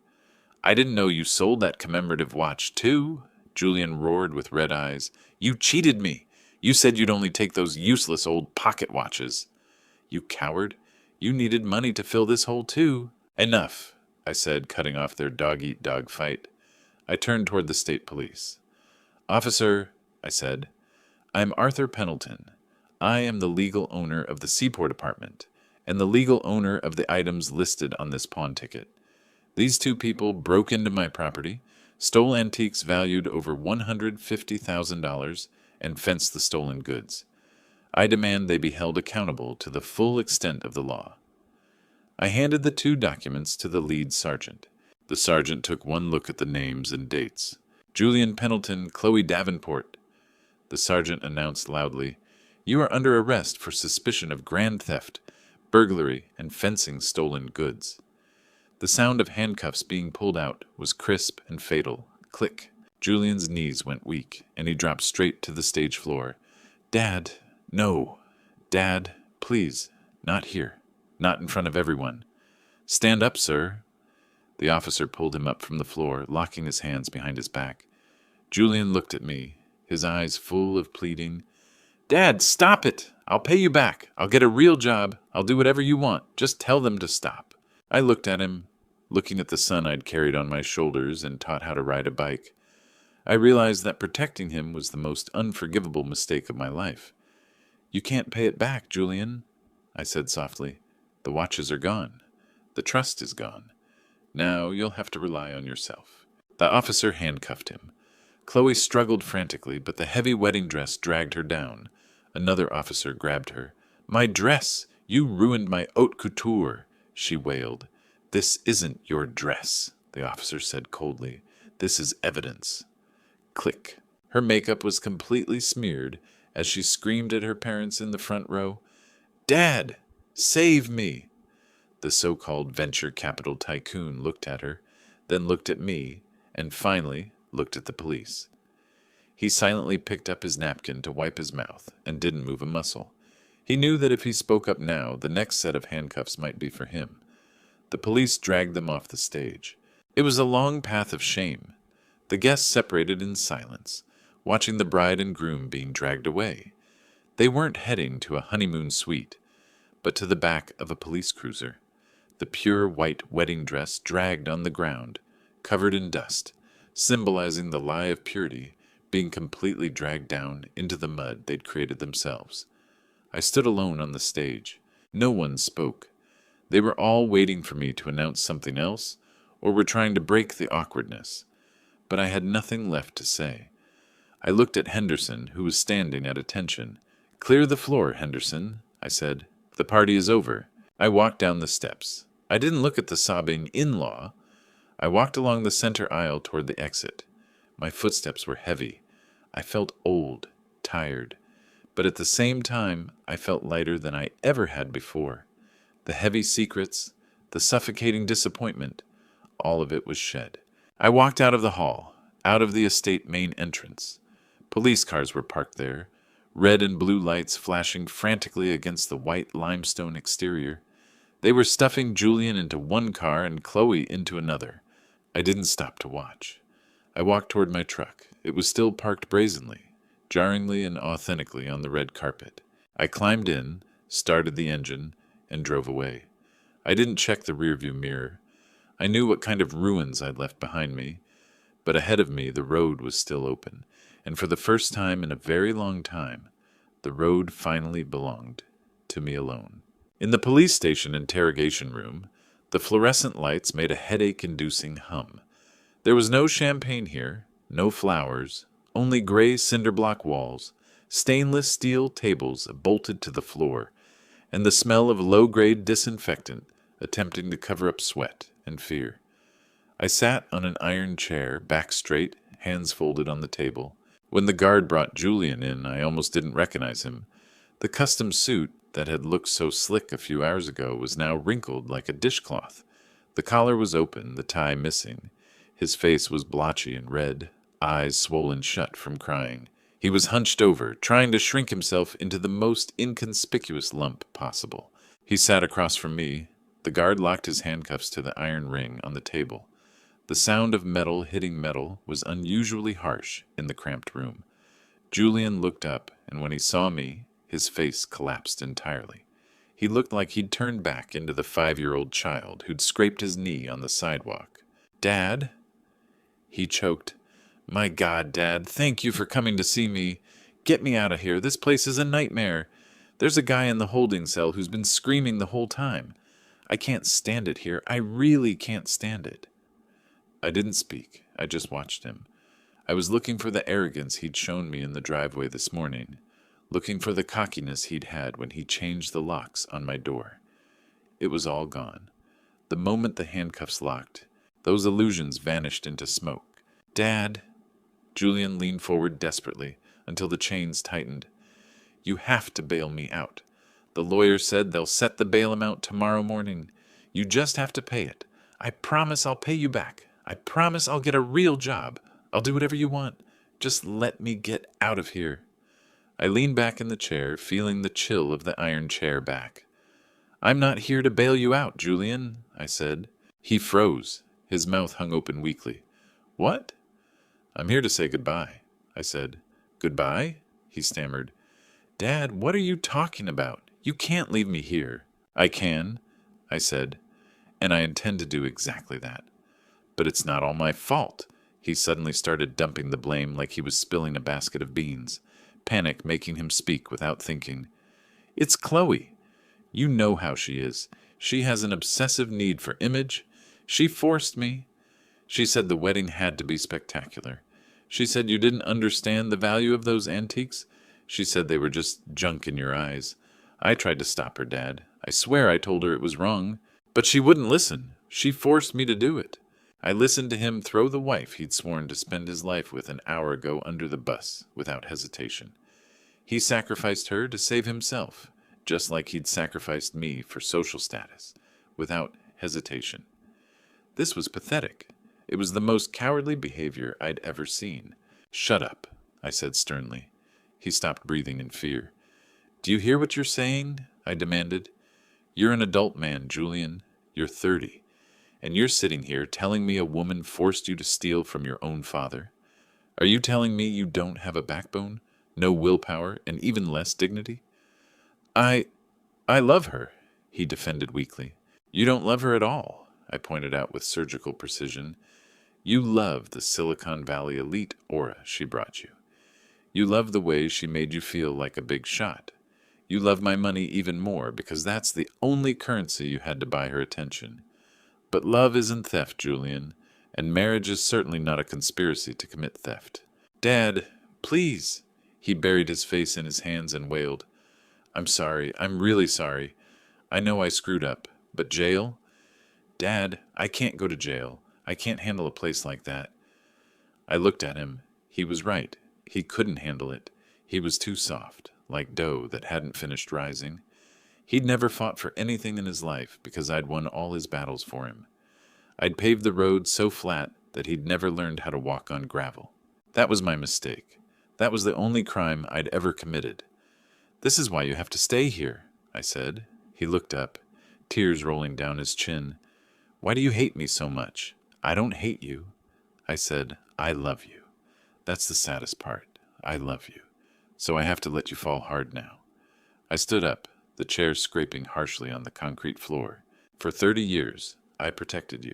"I didn't know you sold that commemorative watch, too," Julian roared with red eyes. "You cheated me. You said you'd only take those useless old pocket watches." "You coward. You needed money to fill this hole, too." "Enough," I said, cutting off their dog-eat-dog fight. I turned toward the state police. "Officer," I said, "I'm Arthur Pendleton. I am the legal owner of the Seaport apartment and the legal owner of the items listed on this pawn ticket. These two people broke into my property, stole antiques valued over $150,000, and fenced the stolen goods. I demand they be held accountable to the full extent of the law." I handed the two documents to the lead sergeant. The sergeant took one look at the names and dates. "Julian Pendleton, Chloe Davenport." The sergeant announced loudly, "You are under arrest for suspicion of grand theft, burglary, and fencing stolen goods." The sound of handcuffs being pulled out was crisp and fatal. Click. Julian's knees went weak, and he dropped straight to the stage floor. "Dad, no. Dad, please, not here. Not in front of everyone." "Stand up, sir." The officer pulled him up from the floor, locking his hands behind his back. Julian looked at me, his eyes full of pleading. "Dad, stop it! I'll pay you back. I'll get a real job. I'll do whatever you want. Just tell them to stop." I looked at him, looking at the son I'd carried on my shoulders and taught how to ride a bike. I realized that protecting him was the most unforgivable mistake of my life. "You can't pay it back, Julian," I said softly. "The watches are gone. The trust is gone. Now you'll have to rely on yourself." The officer handcuffed him. Chloe struggled frantically, but the heavy wedding dress dragged her down. Another officer grabbed her. "My dress! You ruined my haute couture!" she wailed. "This isn't your dress," the officer said coldly. "This is evidence." Click. Her makeup was completely smeared as she screamed at her parents in the front row, "Dad, save me!" The so-called venture capital tycoon looked at her, then looked at me, and finally looked at the police. He silently picked up his napkin to wipe his mouth and didn't move a muscle. He knew that if he spoke up now, the next set of handcuffs might be for him. The police dragged them off the stage. It was a long path of shame. The guests separated in silence, watching the bride and groom being dragged away. They weren't heading to a honeymoon suite, but to the back of a police cruiser. The pure white wedding dress dragged on the ground, covered in dust, symbolizing the lie of purity, being completely dragged down into the mud they'd created themselves. I stood alone on the stage. No one spoke. They were all waiting for me to announce something else, or were trying to break the awkwardness. But I had nothing left to say. I looked at Henderson, who was standing at attention. "Clear the floor, Henderson," I said. "The party is over." I walked down the steps. I didn't look at the sobbing in-law. I walked along the center aisle toward the exit. My footsteps were heavy. I felt old, tired, but at the same time I felt lighter than I ever had before. The heavy secrets, the suffocating disappointment, all of it was shed. I walked out of the hall, out of the estate main entrance. Police cars were parked there, red and blue lights flashing frantically against the white limestone exterior. They were stuffing Julian into one car and Chloe into another. I didn't stop to watch. I walked toward my truck. It was still parked brazenly. jarringly and authentically on the red carpet. I climbed in, started the engine, and drove away. I didn't check the rearview mirror. I knew what kind of ruins I'd left behind me, but ahead of me the road was still open, and for the first time in a very long time, the road finally belonged to me alone. In the police station interrogation room, the fluorescent lights made a headache-inducing hum. There was no champagne here, no flowers, only gray cinder-block walls, stainless steel tables bolted to the floor, and the smell of low-grade disinfectant attempting to cover up sweat and fear. I sat on an iron chair, back straight, hands folded on the table. When the guard brought Julian in, I almost didn't recognize him. The custom suit that had looked so slick a few hours ago was now wrinkled like a dishcloth. The collar was open, the tie missing. His face was blotchy and red, eyes swollen shut from crying. He was hunched over, trying to shrink himself into the most inconspicuous lump possible. He sat across from me. The guard locked his handcuffs to the iron ring on the table. The sound of metal hitting metal was unusually harsh in the cramped room. Julian looked up, and when he saw me, his face collapsed entirely. He looked like he'd turned back into the 5-year-old child who'd scraped his knee on the sidewalk. "Dad?" He choked. "My God, Dad, thank you for coming to see me. Get me out of here. This place is a nightmare. There's a guy in the holding cell who's been screaming the whole time. I can't stand it here. I really can't stand it." I didn't speak. I just watched him. I was looking for the arrogance he'd shown me in the driveway this morning, looking for the cockiness he'd had when he changed the locks on my door. It was all gone. The moment the handcuffs locked, those illusions vanished into smoke. "Dad," Julian leaned forward desperately until the chains tightened. "You have to bail me out. The lawyer said they'll set the bail amount tomorrow morning. You just have to pay it. I promise I'll pay you back. I promise I'll get a real job. I'll do whatever you want. Just let me get out of here." I leaned back in the chair, feeling the chill of the iron chair back. "I'm not here to bail you out, Julian," I said. He froze. His mouth hung open weakly. "What?" "I'm here to say goodbye," I said. "Goodbye?" he stammered. "Dad, what are you talking about? You can't leave me here." "I can," I said, "and I intend to do exactly that. But it's not all my fault." He suddenly started dumping the blame like he was spilling a basket of beans, panic making him speak without thinking. "It's Chloe. You know how she is. She has an obsessive need for image. She forced me. She said the wedding had to be spectacular. She said you didn't understand the value of those antiques. She said they were just junk in your eyes. I tried to stop her, Dad. I swear I told her it was wrong. But she wouldn't listen. She forced me to do it. I listened to him throw the wife he'd sworn to spend his life with an hour ago under the bus, without hesitation. He sacrificed her to save himself, just like he'd sacrificed me for social status, without hesitation. This was pathetic. It was the most cowardly behavior I'd ever seen. "Shut up," I said sternly. He stopped breathing in fear. "Do you hear what you're saying?" I demanded. "You're an adult man, Julian. You're 30. And you're sitting here telling me a woman forced you to steal from your own father? Are you telling me you don't have a backbone, no willpower, and even less dignity?" I love her," he defended weakly. "You don't love her at all," I pointed out with surgical precision. "You love the Silicon Valley elite aura she brought you. You love the way she made you feel like a big shot. You love my money even more because that's the only currency you had to buy her attention. But love isn't theft, Julian, and marriage is certainly not a conspiracy to commit theft." "Dad, please." He buried his face in his hands and wailed. "I'm sorry. I'm really sorry. I know I screwed up. But jail? Dad, I can't go to jail. I can't handle a place like that." I looked at him. He was right. He couldn't handle it. He was too soft, like dough that hadn't finished rising. He'd never fought for anything in his life because I'd won all his battles for him. I'd paved the road so flat that he'd never learned how to walk on gravel. That was my mistake. That was the only crime I'd ever committed. "This is why you have to stay here," I said. He looked up, tears rolling down his chin. "Why do you hate me so much?" "I don't hate you." I said, "I love you. That's the saddest part. I love you. So I have to let you fall hard now. I stood up, the chair scraping harshly on the concrete floor. For 30 years, I protected you.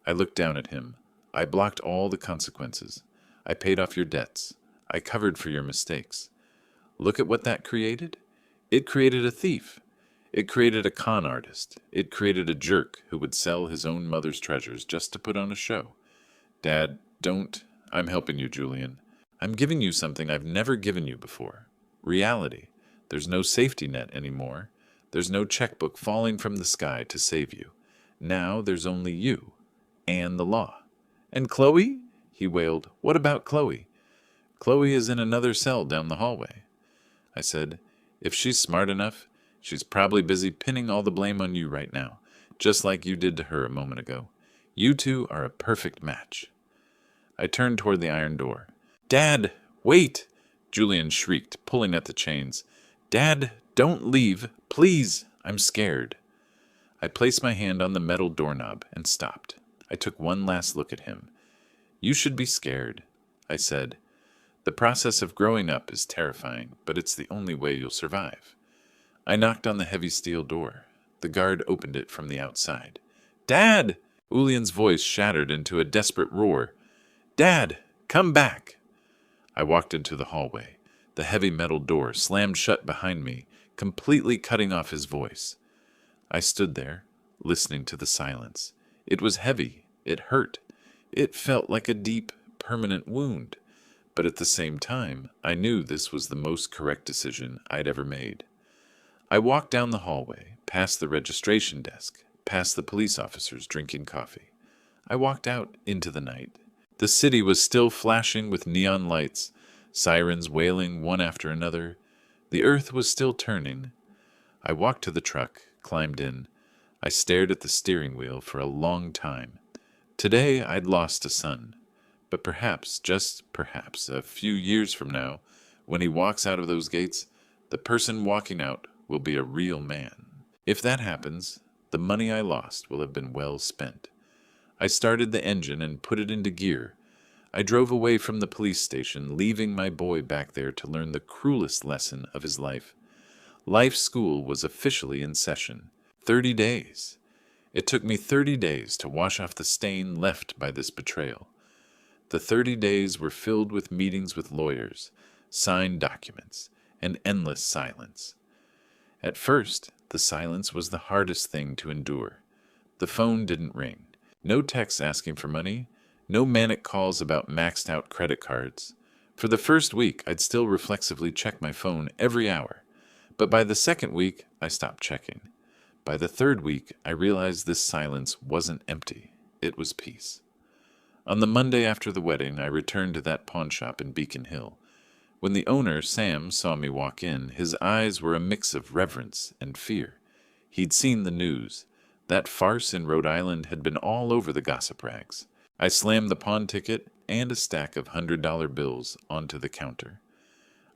I looked down at him. I blocked all the consequences. I paid off your debts. I covered for your mistakes. Look at what that created. It created a thief. It created a con artist. It created a jerk who would sell his own mother's treasures just to put on a show. Dad, don't. I'm helping you, Julian. I'm giving you something I've never given you before. Reality. There's no safety net anymore. There's no checkbook falling from the sky to save you. Now there's only you and the law. And Chloe? He wailed. What about Chloe? Chloe is in another cell down the hallway. I said, if she's smart enough, she's probably busy pinning all the blame on you right now, just like you did to her a moment ago. You two are a perfect match. I turned toward the iron door. Dad, wait! Julian shrieked, pulling at the chains. Dad, don't leave. Please, I'm scared. I placed my hand on the metal doorknob and stopped. I took one last look at him. You should be scared, I said. The process of growing up is terrifying, but it's the only way you'll survive. I knocked on the heavy steel door. The guard opened it from the outside. Dad! Julian's voice shattered into a desperate roar. Dad, come back! I walked into the hallway. The heavy metal door slammed shut behind me, completely cutting off his voice. I stood there, listening to the silence. It was heavy. It hurt. It felt like a deep, permanent wound. But at the same time, I knew this was the most correct decision I'd ever made. I walked down the hallway, past the registration desk, past the police officers drinking coffee. I walked out into the night. The city was still flashing with neon lights, sirens wailing one after another. The earth was still turning. I walked to the truck, climbed in. I stared at the steering wheel for a long time. Today I'd lost a son. But perhaps, just perhaps, a few years from now, when he walks out of those gates, the person walking out will be a real man. If that happens, the money I lost will have been well spent. I started the engine and put it into gear. I drove away from the police station, leaving my boy back there to learn the cruelest lesson of his life. Life school was officially in session. 30 days. It took me 30 days to wash off the stain left by this betrayal. The 30 days were filled with meetings with lawyers, signed documents, and endless silence. At first, the silence was the hardest thing to endure. The phone didn't ring. No texts asking for money. No manic calls about maxed-out credit cards. For the first week, I'd still reflexively check my phone every hour. But by the second week, I stopped checking. By the third week, I realized this silence wasn't empty. It was peace. On the Monday after the wedding, I returned to that pawn shop in Beacon Hill. When the owner, Sam, saw me walk in, his eyes were a mix of reverence and fear. He'd seen the news. That farce in Rhode Island had been all over the gossip rags. I slammed the pawn ticket and a stack of $100 bills onto the counter.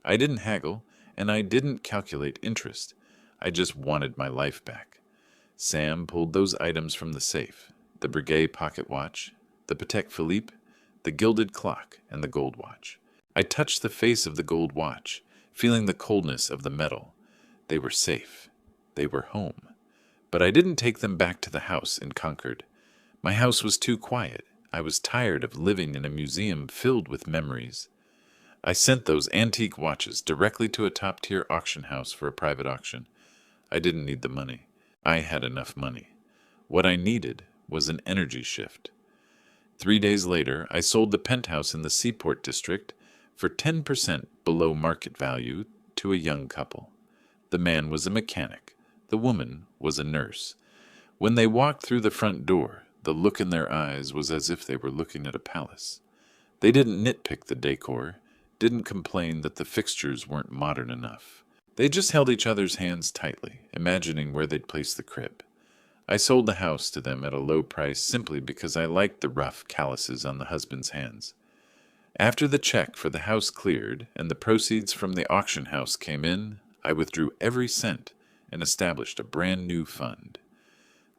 I didn't haggle, and I didn't calculate interest. I just wanted my life back. Sam pulled those items from the safe, the Breguet pocket watch, the Patek Philippe, the gilded clock, and the gold watch. I touched the face of the gold watch, feeling the coldness of the metal. They were safe. They were home. But I didn't take them back to the house in Concord. My house was too quiet. I was tired of living in a museum filled with memories. I sent those antique watches directly to a top-tier auction house for a private auction. I didn't need the money. I had enough money. What I needed was an energy shift. 3 days later, I sold the penthouse in the Seaport District for 10% below market value to a young couple. The man was a mechanic. The woman was a nurse. When they walked through the front door, the look in their eyes was as if they were looking at a palace. They didn't nitpick the decor, didn't complain that the fixtures weren't modern enough. They just held each other's hands tightly, imagining where they'd place the crib. I sold the house to them at a low price simply because I liked the rough calluses on the husband's hands. After the check for the house cleared and the proceeds from the auction house came in, I withdrew every cent and established a brand new fund.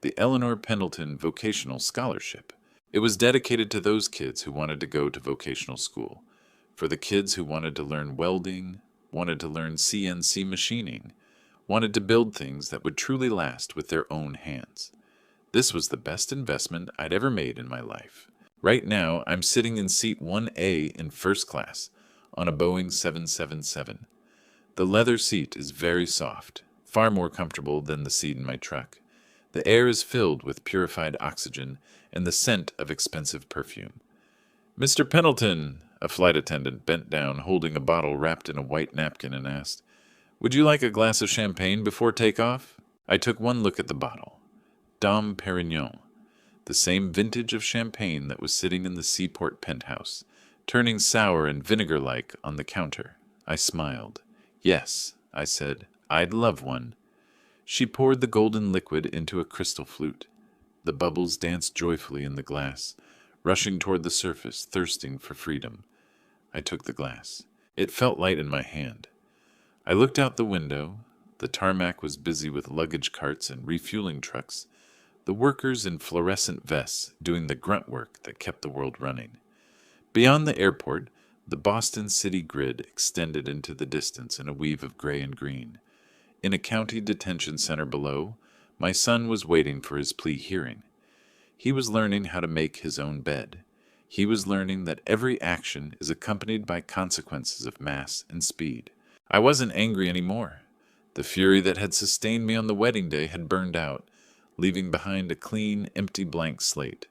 The Eleanor Pendleton Vocational Scholarship. It was dedicated to those kids who wanted to go to vocational school, for the kids who wanted to learn welding, wanted to learn CNC machining, wanted to build things that would truly last with their own hands. This was the best investment I'd ever made in my life. Right now, I'm sitting in seat 1A in first class on a Boeing 777. The leather seat is very soft, far more comfortable than the seat in my truck. The air is filled with purified oxygen and the scent of expensive perfume. "Mr. Pendleton," a flight attendant bent down, holding a bottle wrapped in a white napkin, and asked, "Would you like a glass of champagne before takeoff?" I took one look at the bottle. Dom Perignon, the same vintage of champagne that was sitting in the seaport penthouse, turning sour and vinegar-like on the counter. I smiled. "Yes," I said, "I'd love one." She poured the golden liquid into a crystal flute. The bubbles danced joyfully in the glass, rushing toward the surface, thirsting for freedom. I took the glass. It felt light in my hand. I looked out the window. The tarmac was busy with luggage carts and refueling trucks, the workers in fluorescent vests doing the grunt work that kept the world running. Beyond the airport, the Boston city grid extended into the distance in a weave of gray and green. In a county detention center below, my son was waiting for his plea hearing. He was learning how to make his own bed. He was learning that every action is accompanied by consequences of mass and speed. I wasn't angry anymore. The fury that had sustained me on the wedding day had burned out, leaving behind a clean, empty blank slate.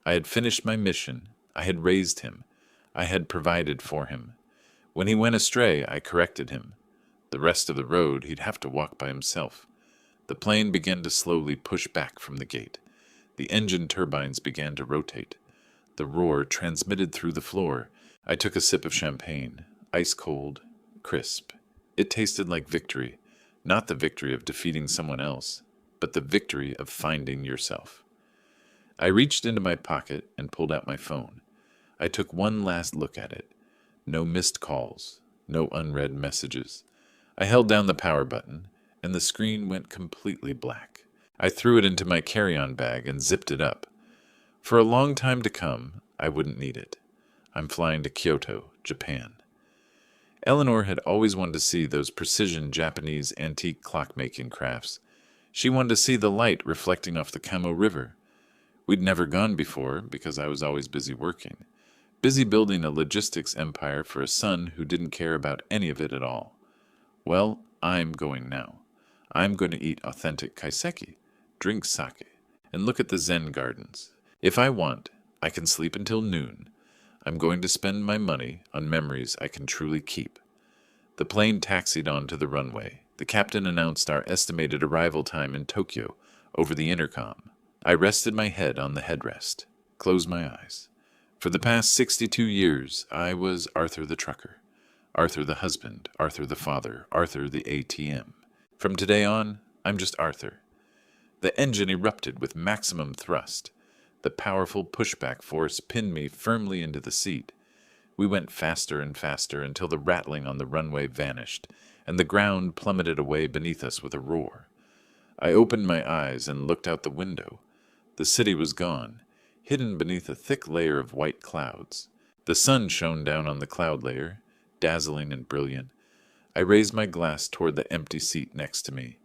I had finished my mission. I had raised him. I had provided for him. When he went astray, I corrected him. The rest of the road he'd have to walk by himself. The plane began to slowly push back from the gate. The engine turbines began to rotate. The roar transmitted through the floor. I took a sip of champagne, ice cold, crisp. It tasted like victory, not the victory of defeating someone else, but the victory of finding yourself. I reached into my pocket and pulled out my phone. I took one last look at it. No missed calls, no unread messages. I held down the power button, and the screen went completely black. I threw it into my carry-on bag and zipped it up. For a long time to come, I wouldn't need it. I'm flying to Kyoto, Japan. Eleanor had always wanted to see those precision Japanese antique clock-making crafts. She wanted to see the light reflecting off the Kamo River. We'd never gone before because I was always busy working, busy building a logistics empire for a son who didn't care about any of it at all. Well, I'm going now. I'm going to eat authentic kaiseki, drink sake, and look at the Zen gardens. If I want, I can sleep until noon. I'm going to spend my money on memories I can truly keep. The plane taxied onto the runway. The captain announced our estimated arrival time in Tokyo over the intercom. I rested my head on the headrest, closed my eyes. For the past 62 years, I was Arthur the trucker, Arthur the husband, Arthur the father, Arthur the ATM. From today on, I'm just Arthur. The engine erupted with maximum thrust. The powerful pushback force pinned me firmly into the seat. We went faster and faster until the rattling on the runway vanished, and the ground plummeted away beneath us with a roar. I opened my eyes and looked out the window. The city was gone, hidden beneath a thick layer of white clouds. The sun shone down on the cloud layer, dazzling and brilliant. I raised my glass toward the empty seat next to me.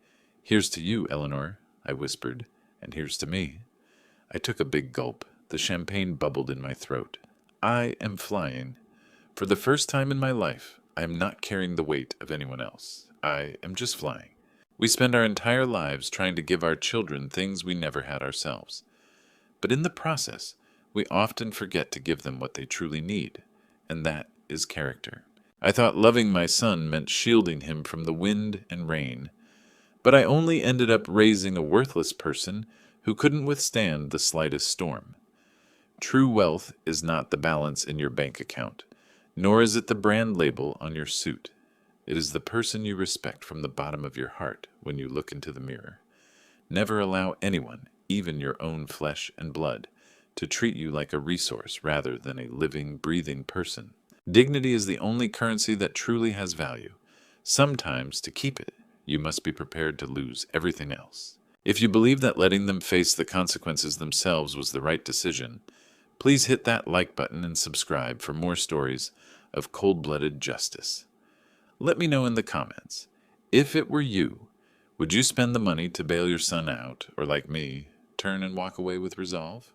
"Here's to you, Eleanor," I whispered, "and here's to me." I took a big gulp. The champagne bubbled in my throat. I am flying. For the first time in my life, I am not carrying the weight of anyone else. I am just flying. We spend our entire lives trying to give our children things we never had ourselves. But in the process, we often forget to give them what they truly need, and that is character. I thought loving my son meant shielding him from the wind and rain, but I only ended up raising a worthless person who couldn't withstand the slightest storm. True wealth is not the balance in your bank account, nor is it the brand label on your suit. It is the person you respect from the bottom of your heart when you look into the mirror. Never allow anyone, even your own flesh and blood, to treat you like a resource rather than a living, breathing person. Dignity is the only currency that truly has value. Sometimes, to keep it, you must be prepared to lose everything else. If you believe that letting them face the consequences themselves was the right decision, please hit that like button and subscribe for more stories of cold-blooded justice. Let me know in the comments. If it were you, would you spend the money to bail your son out, or like me, turn and walk away with resolve?